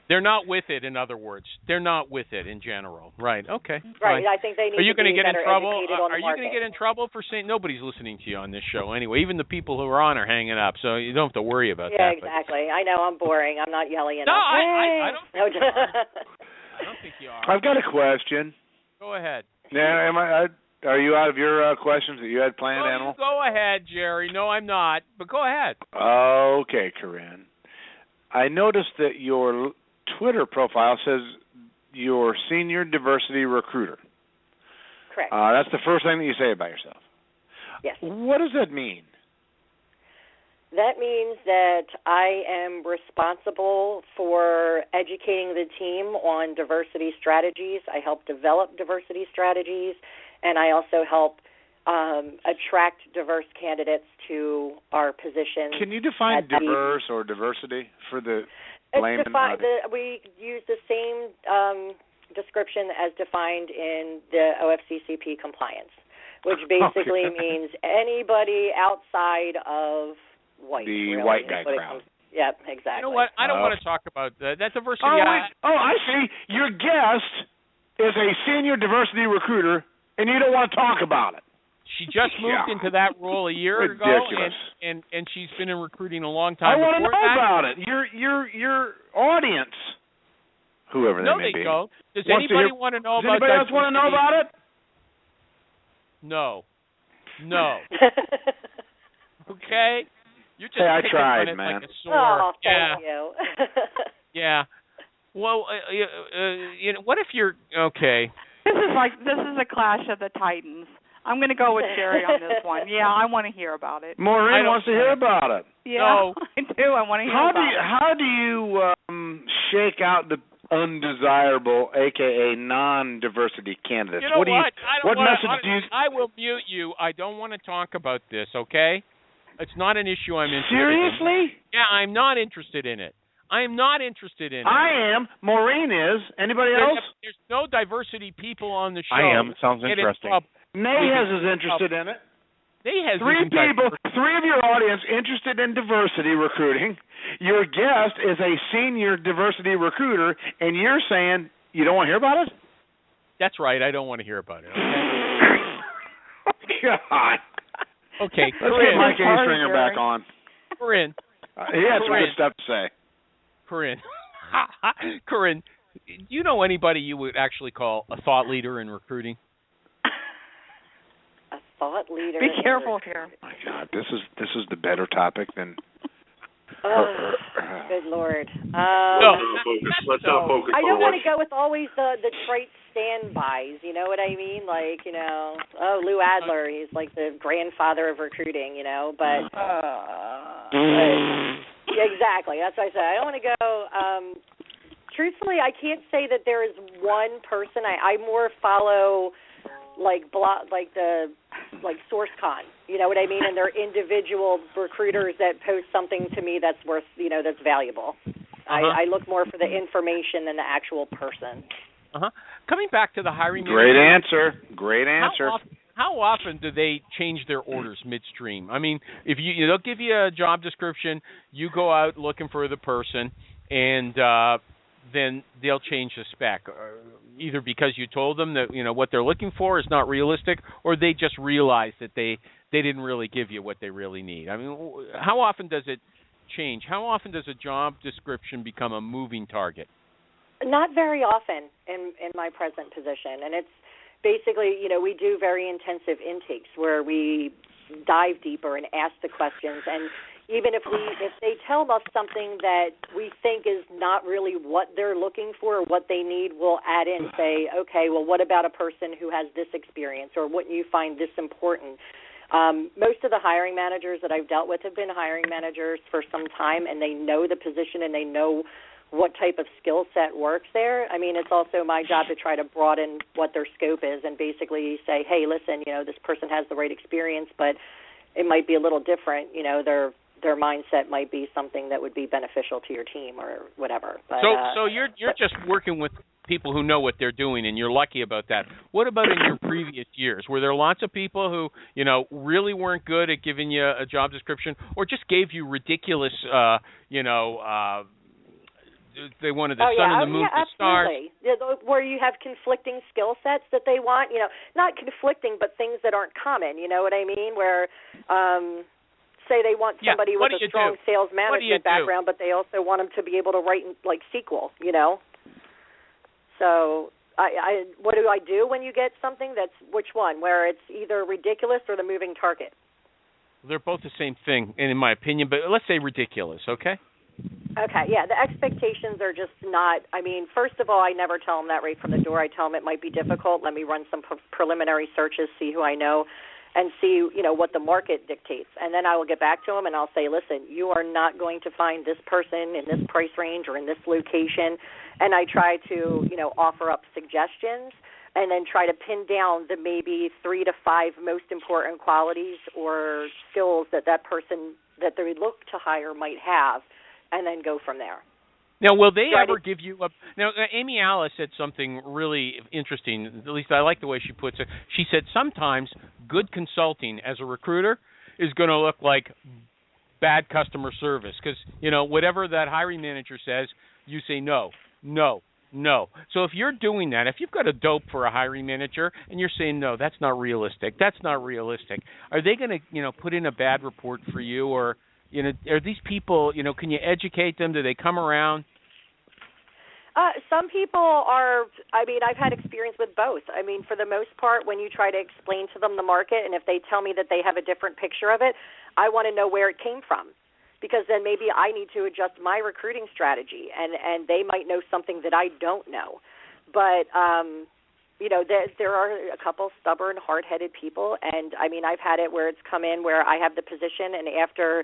They're not with it, in other words. They're not with it in general. Right. Okay. Right. I think they need to be better educated on the market. Are you going to get in trouble for saying nobody's listening to you on this show anyway? Even the people who are on are hanging up, so you don't have to worry about that. Yeah, exactly. I know I'm boring. I'm not yelling enough. No, I don't think you are. I don't think you are. I've got a question. Go ahead. Now, are you out of your questions that you had planned, Animal? Go ahead, Jerry. No, I'm not, but go ahead. Okay, Kerin. I noticed that your Twitter profile says you're senior diversity recruiter. Correct. That's the first thing that you say about yourself. Yes. What does that mean? That means that I am responsible for educating the team on diversity strategies. I help develop diversity strategies, and I also help attract diverse candidates to our positions. Can you define diverse or diversity for the layman? We use the same description as defined in the OFCCP compliance, which basically means anybody outside of white. The white guy crowd. Yep, exactly. You know what? I don't want to talk about that. That diversity. I see. Your guest is a senior diversity recruiter, and you don't want to talk about it. She just moved into that role a year ago, and she's been in recruiting a long time. I want to know about it. Your audience, whoever they may be. Go. Does anybody want to know about? Does anybody else want to know about it? No. Okay. You're just I tried, on it man. like a sore. Oh, thank you. Yeah. Well, what if you're okay? This is a clash of the titans. I'm going to go with Jerry on this one. Yeah, I want to hear about it. Maureen wants to hear about it. Yeah, I do. I want to hear about it. How do you shake out the undesirable, aka non-diversity candidates? You know what? I will mute you. I don't want to talk about this, okay? It's not an issue I'm interested in. Seriously? Yeah, I'm not interested in it. I am not interested in it. I am. Maureen is. Anybody else? There's no diversity people on the show. I am. Sounds interesting. Nahaz is interested in it. Nahaz Three of your audience interested in diversity recruiting. Your guest is a senior diversity recruiter, and you're saying you don't want to hear about it? That's right. I don't want to hear about it. Okay? God. Okay. Let's get Mike A-Stringer back on. Corinne. He had some good stuff to say. Kerin, do you know anybody you would actually call a thought leader in recruiting? A thought leader. Be careful here. My God, this is the better topic than. Good Lord. Let's not focus. I don't want to go with always the trite standbys. You know what I mean? Like, Lou Adler. He's like the grandfather of recruiting. But. Exactly. That's what I said. I don't want to go. Truthfully, I can't say that there is one person. I more follow SourceCon. You know what I mean? And they're individual recruiters that post something to me that's worth, that's valuable. I look more for the information than the actual person. Coming back to the hiring. Great answer. How often do they change their orders midstream? I mean, if they'll give you a job description, you go out looking for the person, and then they'll change the spec, either because you told them that what they're looking for is not realistic, or they just realize that they didn't really give you what they really need. I mean, how often does it change? How often does a job description become a moving target? Not very often in my present position, and it's. Basically, we do very intensive intakes where we dive deeper and ask the questions. And even if they tell us something that we think is not really what they're looking for or what they need, we'll add in, say, okay, well, what about a person who has this experience, or wouldn't you find this important? Most of the hiring managers that I've dealt with have been hiring managers for some time, and they know the position and they know what type of skill set works there. I mean, it's also my job to try to broaden what their scope is and basically say, hey, listen, this person has the right experience, but it might be a little different. Their mindset might be something that would be beneficial to your team or whatever. But, so you're just working with people who know what they're doing, and you're lucky about that. What about in your previous years? Were there lots of people who, really weren't good at giving you a job description, or just gave you ridiculous, they wanted the sun and the moon, the stars. Where you have conflicting skill sets that they want, not conflicting, but things that aren't common. You know what I mean? Where, say they want somebody with a strong sales management background, but they also want them to be able to write like SQL. So, what do I do when you get something that's which one? Where it's either ridiculous or the moving target. They're both the same thing, in my opinion. But let's say ridiculous, okay? Okay, yeah, the expectations are just not, first of all, I never tell them that right from the door. I tell them it might be difficult. Let me run some preliminary searches, see who I know, and see, what the market dictates. And then I will get back to them and I'll say, listen, you are not going to find this person in this price range or in this location. And I try to, offer up suggestions and then try to pin down the maybe 3 to 5 most important qualities or skills that person that they look to hire might have, and then go from there. Now, will they ever give you a... Now, Amy Alice said something really interesting. At least I like the way she puts it. She said sometimes good consulting as a recruiter is going to look like bad customer service because, whatever that hiring manager says, you say no, No. So if you're doing that, if you've got a dope for a hiring manager and you're saying, no, that's not realistic, are they going to, put in a bad report for you? Or, are these people, can you educate them? Do they come around? Some people are, I've had experience with both. For the most part, when you try to explain to them the market, and if they tell me that they have a different picture of it, I want to know where it came from. Because then maybe I need to adjust my recruiting strategy, and they might know something that I don't know. But, there are a couple stubborn, hard-headed people, and, I've had it where it's come in where I have the position, and after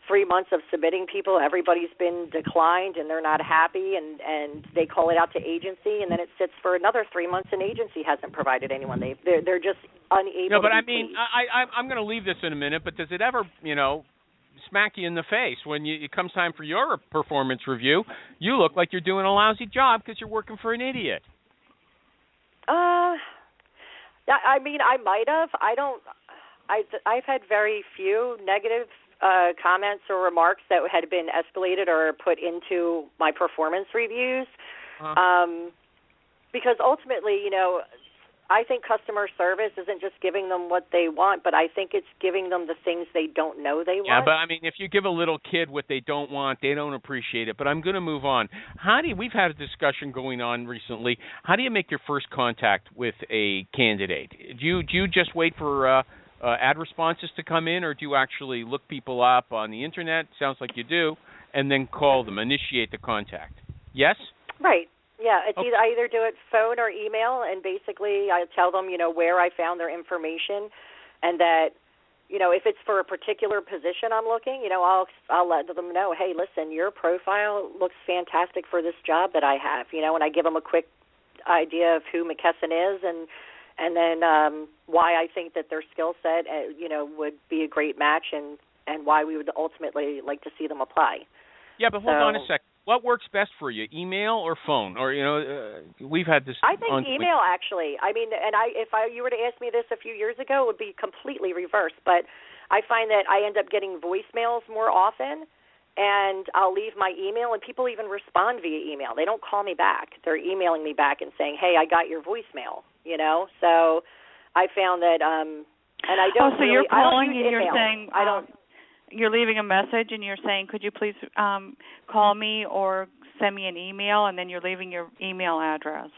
3 months of submitting people, everybody's been declined, and they're not happy, and they call it out to agency, and then it sits for another 3 months, and agency hasn't provided anyone. They're just unable to be pleased. I'm going to leave this in a minute, but does it ever, smack you in the face when it comes time for your performance review? You look like you're doing a lousy job because you're working for an idiot. I might have. I've had very few negative comments or remarks that had been escalated or put into my performance reviews. Because ultimately, I think customer service isn't just giving them what they want, but I think it's giving them the things they don't know they want. Yeah, but if you give a little kid what they don't want, they don't appreciate it. But I'm going to move on. We've had a discussion going on recently. How do you make your first contact with a candidate? Do you just wait for ad responses to come in, or do you actually look people up on the internet? Sounds like you do, and then call them, initiate the contact. Yes? Right. Yeah, it's I either do it phone or email, and basically I tell them, where I found their information, and that, if it's for a particular position I'm looking, I'll let them know, hey, listen, your profile looks fantastic for this job that I have, and I give them a quick idea of who McKesson is, and then why I think that their skill set, would be a great match, and why we would ultimately like to see them apply. Yeah, but hold on a second. What works best for you, email or phone? Or we've had this. I think email actually. If you were to ask me this a few years ago, it would be completely reversed. But I find that I end up getting voicemails more often, and I'll leave my email, and people even respond via email. They don't call me back; they're emailing me back and saying, "Hey, I got your voicemail." So I found that, and I don't. So you're calling and email. You're saying I don't. You're leaving a message and you're saying, could you please call me or send me an email, and then you're leaving your email address.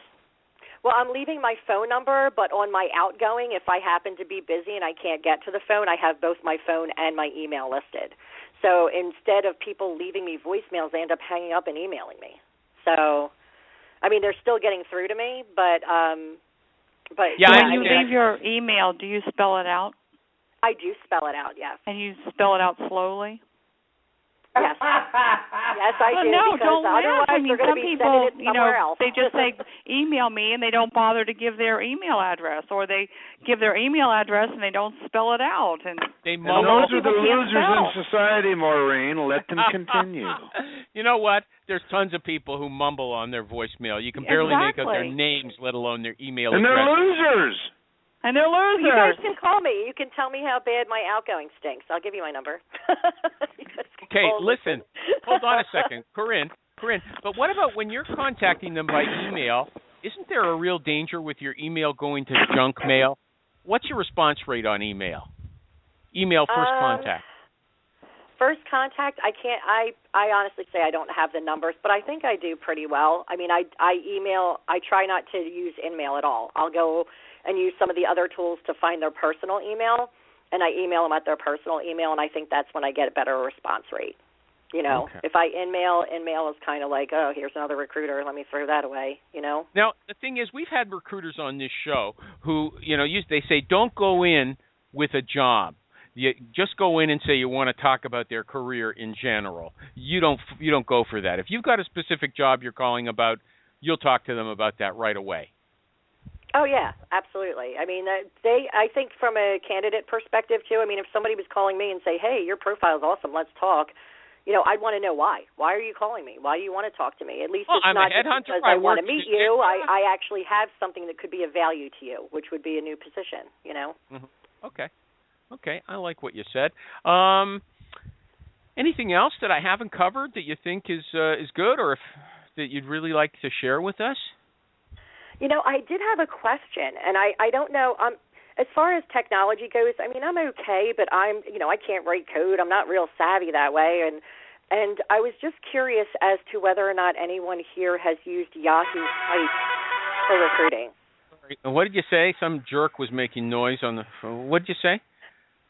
Well, I'm leaving my phone number, but on my outgoing, if I happen to be busy and I can't get to the phone, I have both my phone and my email listed. So instead of people leaving me voicemails, they end up hanging up and emailing me. So, they're still getting through to me, but yeah. When you leave your email, do you spell it out? I do spell it out, yes. And you spell it out slowly? Yes. Yes, I do. No, because don't laugh. otherwise they're going to be sending it somewhere else. They just say, email me, and they don't bother to give their email address, or they give their email address and they don't spell it out. And those are the losers in society, Maureen. Let them continue. You know what? There's tons of people who mumble on their voicemail. You can barely make out their names, let alone their email address. And they're losers. And they're losers. You guys can call me. You can tell me how bad my outgoing stinks. I'll give you my number. Okay, listen. Hold on a second. Kerin, but what about when you're contacting them by email? Isn't there a real danger with your email going to junk mail? What's your response rate on email? Email first contact. First contact, I can't. I honestly say I don't have the numbers, but I think I do pretty well. I email. I try not to use InMail at all. I'll go and use some of the other tools to find their personal email, and I email them at their personal email, and I think that's when I get a better response rate. Okay. If I InMail is kind of like, oh, here's another recruiter, let me throw that away, Now, the thing is, we've had recruiters on this show who, they say don't go in with a job. You just go in and say you want to talk about their career in general. You don't go for that. If you've got a specific job you're calling about, you'll talk to them about that right away. Oh, yeah, absolutely. I think from a candidate perspective, too, if somebody was calling me and say, hey, your profile is awesome, let's talk, I'd want to know why. Why are you calling me? Why do you want to talk to me? At least it's I'm not a headhunter. because I want to meet you. I actually have something that could be of value to you, which would be a new position, Mm-hmm. Okay, I like what you said. Anything else that I haven't covered that you think is good, or if that you'd really like to share with us? I did have a question, and I don't know. As far as technology goes, I mean, I'm okay, but I can't write code. I'm not real savvy that way, and I was just curious as to whether or not anyone here has used Yahoo Pipes for recruiting. What did you say? Some jerk was making noise on the phone. What did you say?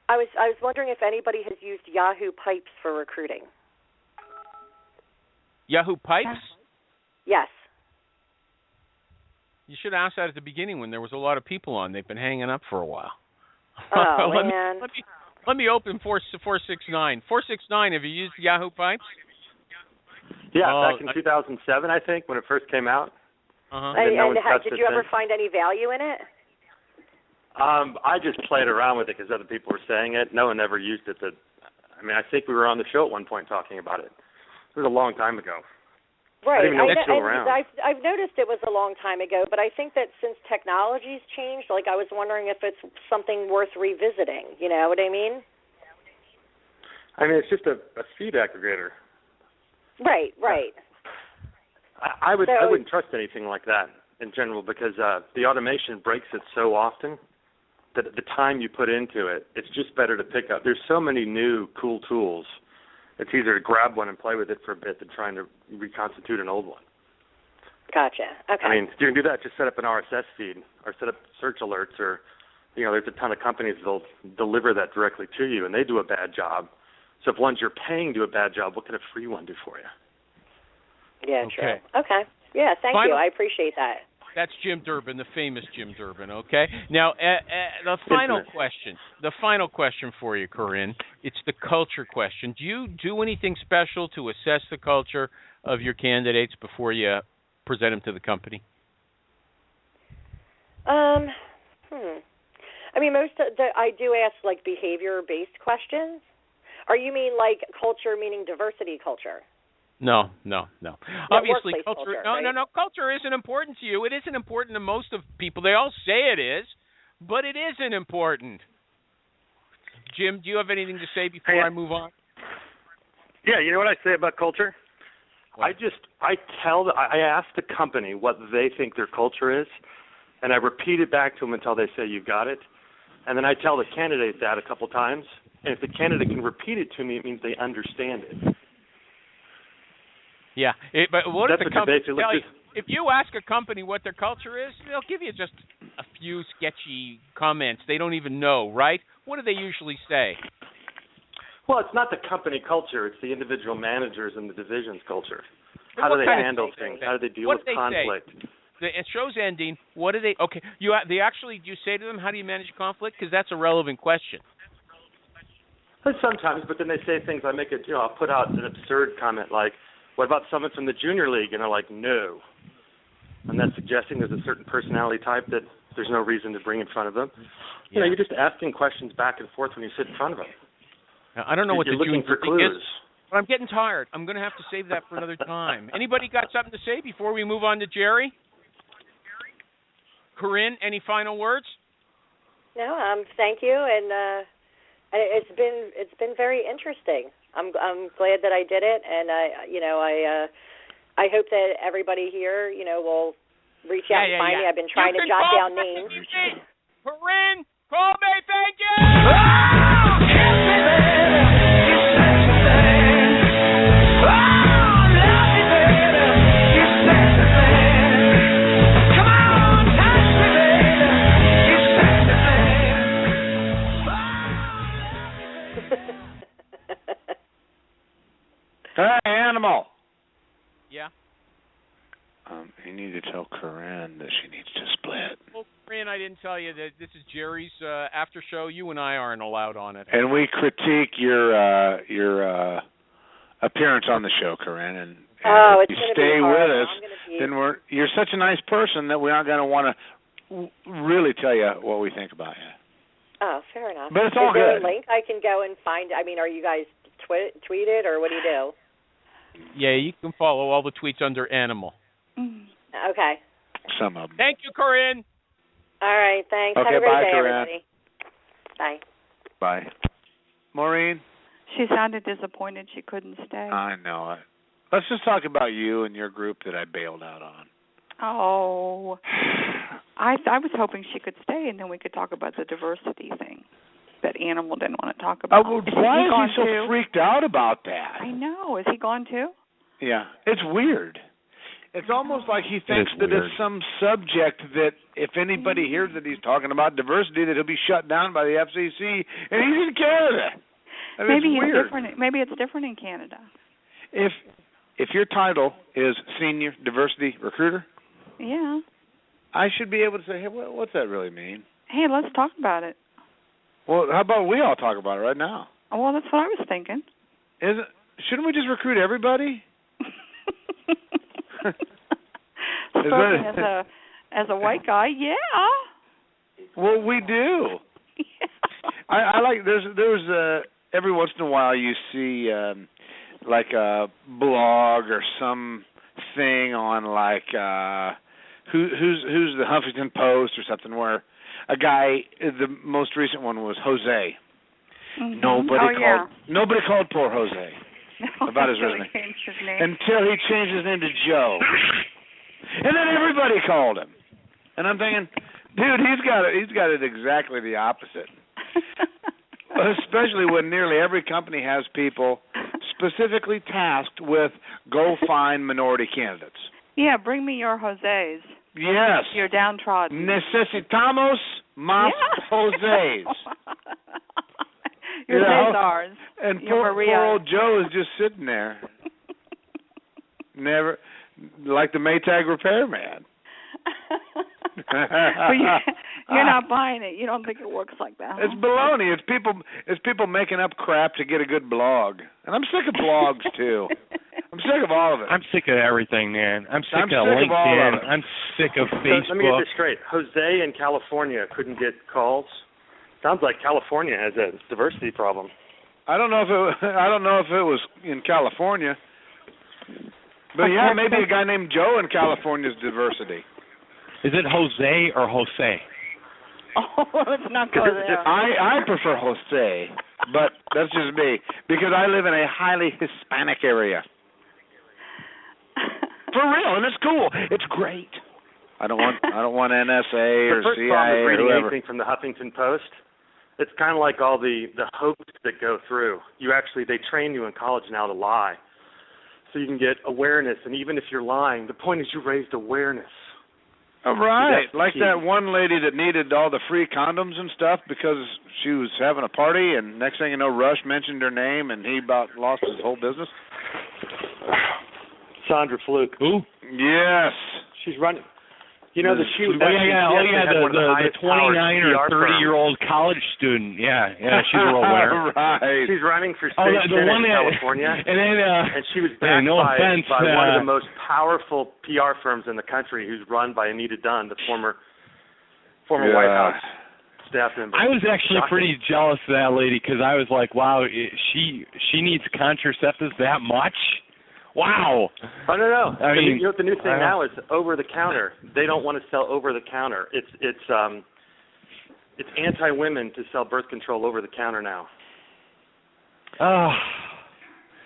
I was wondering if anybody has used Yahoo Pipes for recruiting. Yahoo Pipes? Yes. You should ask that at the beginning when there was a lot of people on. They've been hanging up for a while. Oh, man. Let me open 469. 469, have you used Yahoo Pipes? Yeah, back in 2007, I think, when it first came out. Uh-huh. And did you ever find any value in it? I just played around with it because other people were saying it. No one ever used it. I think we were on the show at one point talking about it. It was a long time ago. Right. I didn't even know it was still around. I've noticed it was a long time ago, but I think that since technology's changed, I was wondering if it's something worth revisiting. You know what I mean? It's just a feed aggregator. Right. I wouldn't trust anything like that in general because the automation breaks it so often that the time you put into it, it's just better to pick up. There's so many new cool tools. It's easier to grab one and play with it for a bit than trying to reconstitute an old one. Gotcha. Okay. If you can do that, just set up an RSS feed or set up search alerts or, there's a ton of companies that'll deliver that directly to you, and they do a bad job. So if ones you're paying do a bad job, what can a free one do for you? Yeah, okay. True. Okay. Yeah, thank you. I appreciate that. That's Jim Durbin, the famous Jim Durbin, okay? Now, the final question for you, Kerin, it's the culture question. Do you do anything special to assess the culture of your candidates before you present them to the company? Most of I do ask, behavior-based questions. Or you mean, culture meaning diversity culture? No. Obviously, culture. Right? No. Culture isn't important to you. It isn't important to most of people. They all say it is, but it isn't important. Jim, do you have anything to say before I move on? Yeah, you know what I say about culture? What? I ask the company what they think their culture is, and I repeat it back to them until they say you got it, and then I tell the candidate that a couple times, and if the candidate can repeat it to me, it means they understand it. Yeah, but what That's if the company tell you? If you ask a company what their culture is, they'll give you just a few sketchy comments. They don't even know, right? What do they usually say? Well, it's not the company culture. It's the individual managers and the division's culture. How do they handle things? How do they deal with conflict? The show's ending. What do they? Okay, do you say to them, how do you manage conflict? Because that's a relevant question. Sometimes, but then they say things. I make it. I'll put out an absurd comment like, "What about someone from the junior league?" And they're like, "No." And that's suggesting there's a certain personality type that there's no reason to bring in front of them. Yeah. You're just asking questions back and forth when you sit in front of them. Now, I don't know what the looking for clues. Is, but I'm getting tired. I'm going to have to save that for another time. Anybody got something to say before we move on to Jerry? Kerin, any final words? No, thank you, and it's been very interesting. I'm glad that I did it, and I hope that everybody here, will reach out and find me. I've been trying to jot down names. Kerin, Colby, thank you. Hey, animal. Yeah. You need to tell Kerin that she needs to split. Well, Kerin, I didn't tell you that this is Jerry's after show. You and I aren't allowed on it. And we critique your appearance on the show, Kerin, and if you stay with us, then you're such a nice person that we aren't going to want to really tell you what we think about you. Oh, fair enough. But it's all good. Is there good. a link I can go and find? Are you guys tweet it, or what do you do? Yeah, you can follow all the tweets under Animal. Okay. Some of them. Thank you, Kerin. All right, thanks. Okay, have a great bye, day, Kerin. everybody. Bye. Bye. Maureen? She sounded disappointed she couldn't stay. I know it. Let's just talk about you and your group that I bailed out on. Oh, I was hoping she could stay, and then we could talk about the diversity thing that Animal didn't want to talk about. Why is he so freaked out about that? I know. Is he gone too? Yeah, it's weird. It's almost like he thinks that it's some subject that if anybody hears that he's talking about diversity, that he'll be shut down by the FCC, and he's in Canada. I mean, maybe it's weird. Different. Maybe it's different in Canada. If your title is Senior Diversity Recruiter, yeah, I should be able to say, hey, what's that really mean? Hey, let's talk about it. Well, how about we all talk about it right now? Well, that's what I was thinking. Shouldn't we just recruit everybody? Spoken as a white guy, yeah. Well, we do. Yeah. I like there's every once in a while you see like a blog or some thing on like who's the Huffington Post or something where a guy, the most recent one was Jose. Mm-hmm. Nobody called poor Jose about his resume until he changed his name to Joe, and then everybody called him. And I'm thinking, dude, he's got it exactly the opposite. Especially when nearly every company has people specifically tasked with go find minority candidates. Yeah, bring me your Jose's. Yes. Your downtrodden. Necesitamos más Jose's. Your Cesars. And your poor old Joe is just sitting there. Never, like the Maytag repairman. But you're not buying it. You don't think it works like that. It's baloney. It's people making up crap to get a good blog. And I'm sick of blogs too. I'm sick of all of it. I'm sick of everything, man. I'm sick of LinkedIn. I'm sick of Facebook. Let me get this straight. Jose in California couldn't get calls. Sounds like California has a diversity problem. I don't know if it was in California. But yeah, maybe a guy named Joe in California's diversity. Is it Jose or Jose? Oh, let's not go there. I prefer Jose, but that's just me because I live in a highly Hispanic area. For real, and it's cool. It's great. I don't want NSA or CIA or whoever. The first problem with reading anything from the Huffington Post, it's kind of like all the hopes that go through. They train you in college now to lie, so you can get awareness. And even if you're lying, the point is you raised awareness. Oh, right, like that one lady that needed all the free condoms and stuff because she was having a party, and next thing you know, Rush mentioned her name, and he about lost his whole business. Sandra Fluke. Who? Yes. She's running. You know, the 29 or 30-year-old college student. Yeah, she's real aware. Right. She's running for state senate in California, and she was backed by one of the most powerful PR firms in the country, who's run by Anita Dunn, the former White House staff member. I was actually pretty jealous of that lady because I was like, wow, she needs contraceptives that much? Wow. Oh, no. I mean, you know what the new thing now is over the counter. They don't want to sell over the counter. It's anti-women to sell birth control over the counter now. The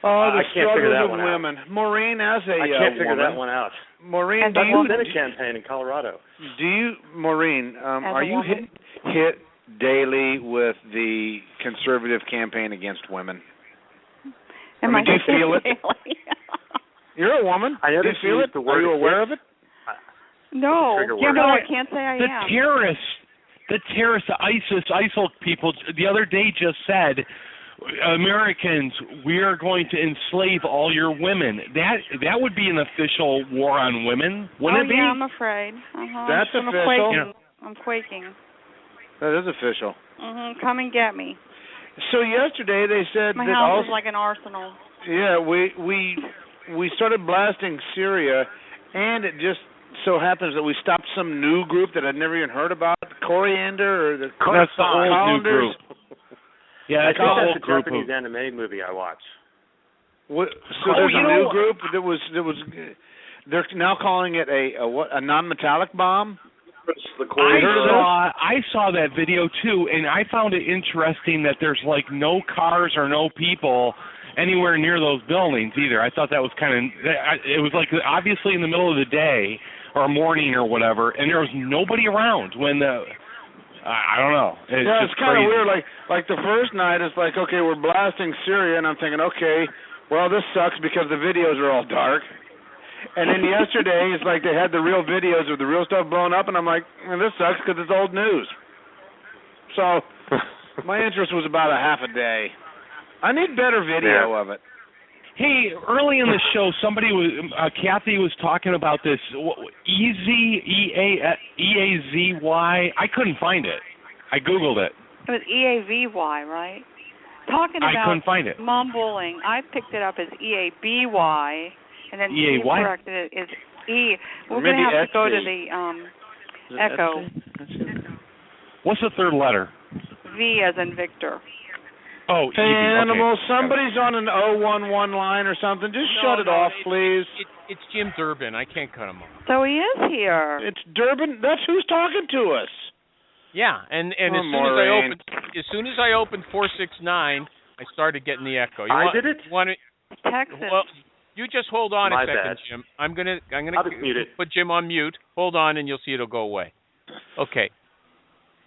I can't figure that one women. Out. Maureen, as a I can't figure that one out. Maureen, do you in a campaign in Colorado? Maureen, are you hit daily with the conservative campaign against women? Do you feel it? You're a woman. Do you feel it? Are you aware of it? No. I can't say I am. The terrorists, ISIL people, the other day just said, Americans, we are going to enslave all your women. That would be an official war on women, wouldn't it be? Yeah, I'm afraid. That's official. I'm quaking. That is official. Come and get me. So yesterday they said my house is like an arsenal. Yeah, we started blasting Syria, and it just so happens that we stopped some new group that I'd never even heard about, Coriander or the That's the old new group. Yeah, that's the old group. Japanese anime movie I watch. There's a new group that was. They're now calling it a non-metallic bomb. I saw that video too, and I found it interesting that there's like no cars or no people, anywhere near those buildings either. I thought that was kind of, it was like obviously in the middle of the day or morning or whatever, and there was nobody around when I don't know. It's kind of weird. Like the first night, it's like, okay, we're blasting Syria, and I'm thinking, okay, well, this sucks because the videos are all dark. And then yesterday, it's like they had the real videos of the real stuff blown up, and I'm like, this sucks because it's old news. So my interest was about a half a day. I need better video of it. Hey, early in the show, Kathy was talking about this EAZY. I couldn't find it. I Googled it. It was EAVY, right? Talking about I couldn't find it. Mumbling, I picked it up as EABY, and then Steve corrected it as E. We're going to have to go to the Echo. What's the third letter? V as in Victor. Oh, hey, Animal, somebody's on an 011 line or something. Just shut it off, please. It's Jim Durbin. I can't cut him off. So he is here. It's Durbin. That's who's talking to us. Yeah, and as soon as I opened 469, I started getting the echo. Did it? Texas. Well, you just hold on a second, bad. Jim. I'm gonna mute it. put Jim on mute. Hold on, and you'll see it'll go away. Okay.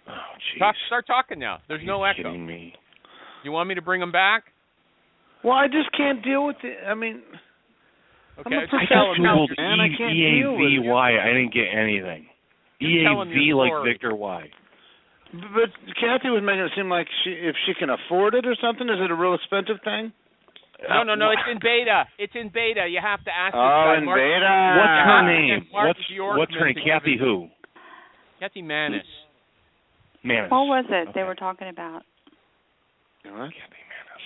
Oh, jeez. Start talking now. There's no echo. Kidding me. You want me to bring him back? Well, I just can't deal with it. I mean, okay. I'm a professional, man. I can't deal with it. EAVY. I didn't get anything. EAV like Victor Y. But Kathy was making it seem like if she can afford it or something. Is it a real expensive thing? No. It's in beta. It's in beta. You have to ask. In beta. What's her name? What's her name? Kathy who? Kathy Manis. Manis. What was it they were talking about? What? Kathy Manis.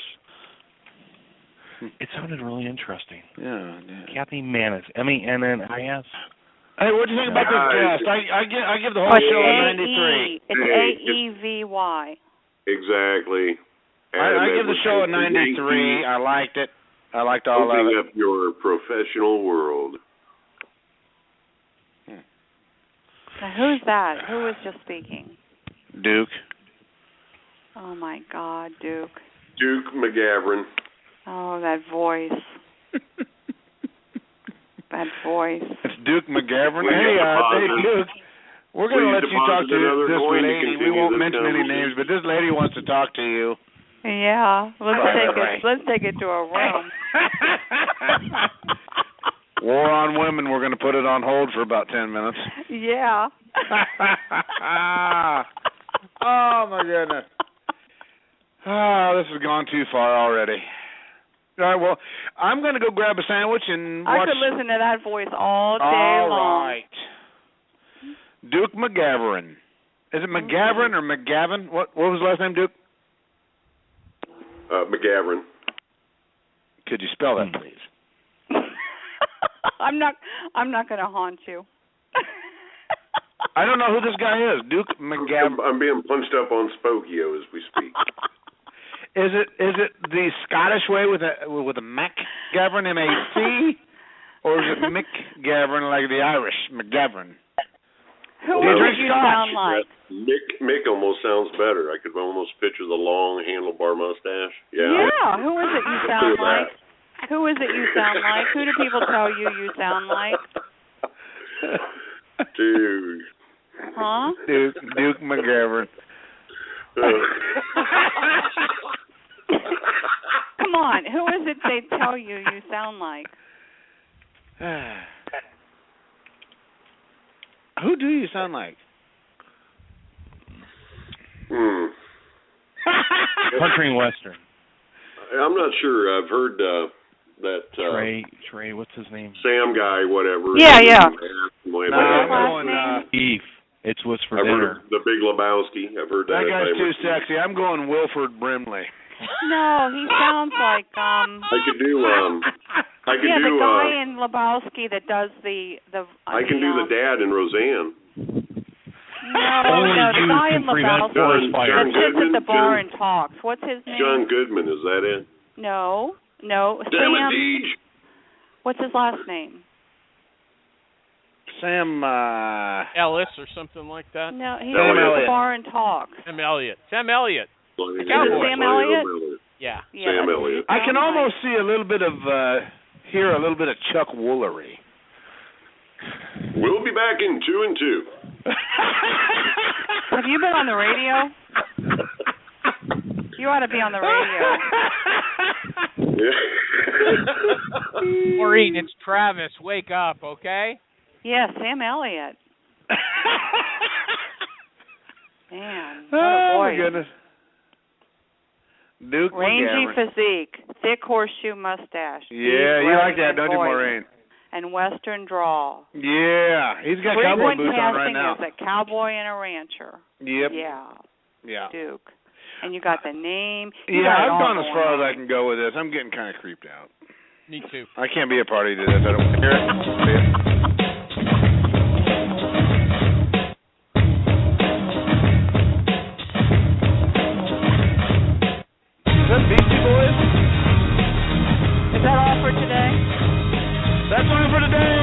It sounded really interesting. Yeah. Kathy Manis. MENNIS. Hey, what do you think about this guest? I give the whole show a 93. It's AEVY. Exactly. I give the show a 93. I liked it. I liked all of it. Opening up your professional world. Now, who's that? Who was just speaking? Duke. Oh, my God, Duke. Duke McGavran. Oh, that voice. That voice. It's Duke McGavran. Hey, Duke. We're going to let you talk to this lady. We won't mention any names, but this lady wants to talk to you. Yeah. Let's take it to a room. War on Women. We're going to put it on hold for about 10 minutes. Yeah. Oh, my goodness. Oh, this has gone too far already. All right, well, I'm going to go grab a sandwich and watch. I could listen to that voice all day long. All right. Duke McGavran. Is it McGavran or McGavin? What was the last name, Duke? McGavran. Could you spell that, please? I'm not going to haunt you. I don't know who this guy is. Duke McGavran. I'm being punched up on Spokio as we speak. Is it the Scottish way with a McGavran, M-A-C, or is it McGavran like the Irish McGavran? Who does you sound like? Mick almost sounds better. I could almost picture the long handlebar mustache. Yeah. Yeah. Who is it you sound like? Who is it you sound like? Who do people tell you sound like? Dude. Huh? Duke McGavran. Come on, who is it they tell you sound like? Who do you sound like? Country and Western. I'm not sure. I've heard that Trey, what's his name? Sam guy, whatever. Yeah. Beef. It's what's for I've dinner. Heard the Big Lebowski. I've heard that. That guy's too sexy. I'm going Wilford Brimley. No, he sounds like I could do the guy in Lebowski that does the I can do the dad in Roseanne. No, the guy in Lebowski that sits at the bar and talks. What's his name? John Goodman, is that it? No. Damn it, Deej. What's his last name? Sam Ellis or something like that. No, he sits at the bar and talks. Sam Elliott. The cowboy. Sam Elliott? Yeah. Sam Elliott. I can almost see a little bit of hear a little bit of Chuck Woolery. We'll be back in 2 and 2. Have you been on the radio? You ought to be on the radio. Maureen, it's Travis. Wake up, okay? Yeah, Sam Elliott. Man, what a voice. My goodness. Duke Rangy McGavin. physique, thick horseshoe mustache. Yeah, you like that, don't you, Maureen? And Western drawl. Yeah, he's got cowboy boots on right now. Frequent casting as a cowboy and a rancher. Yep. Yeah. Duke. And you got the name. Yeah, I've gone as far as I can go with this. I'm getting kind of creeped out. Me too. I can't be a party to this. I don't want to hear it. Is that Beastie Boys? Is that all for today? That's all for today.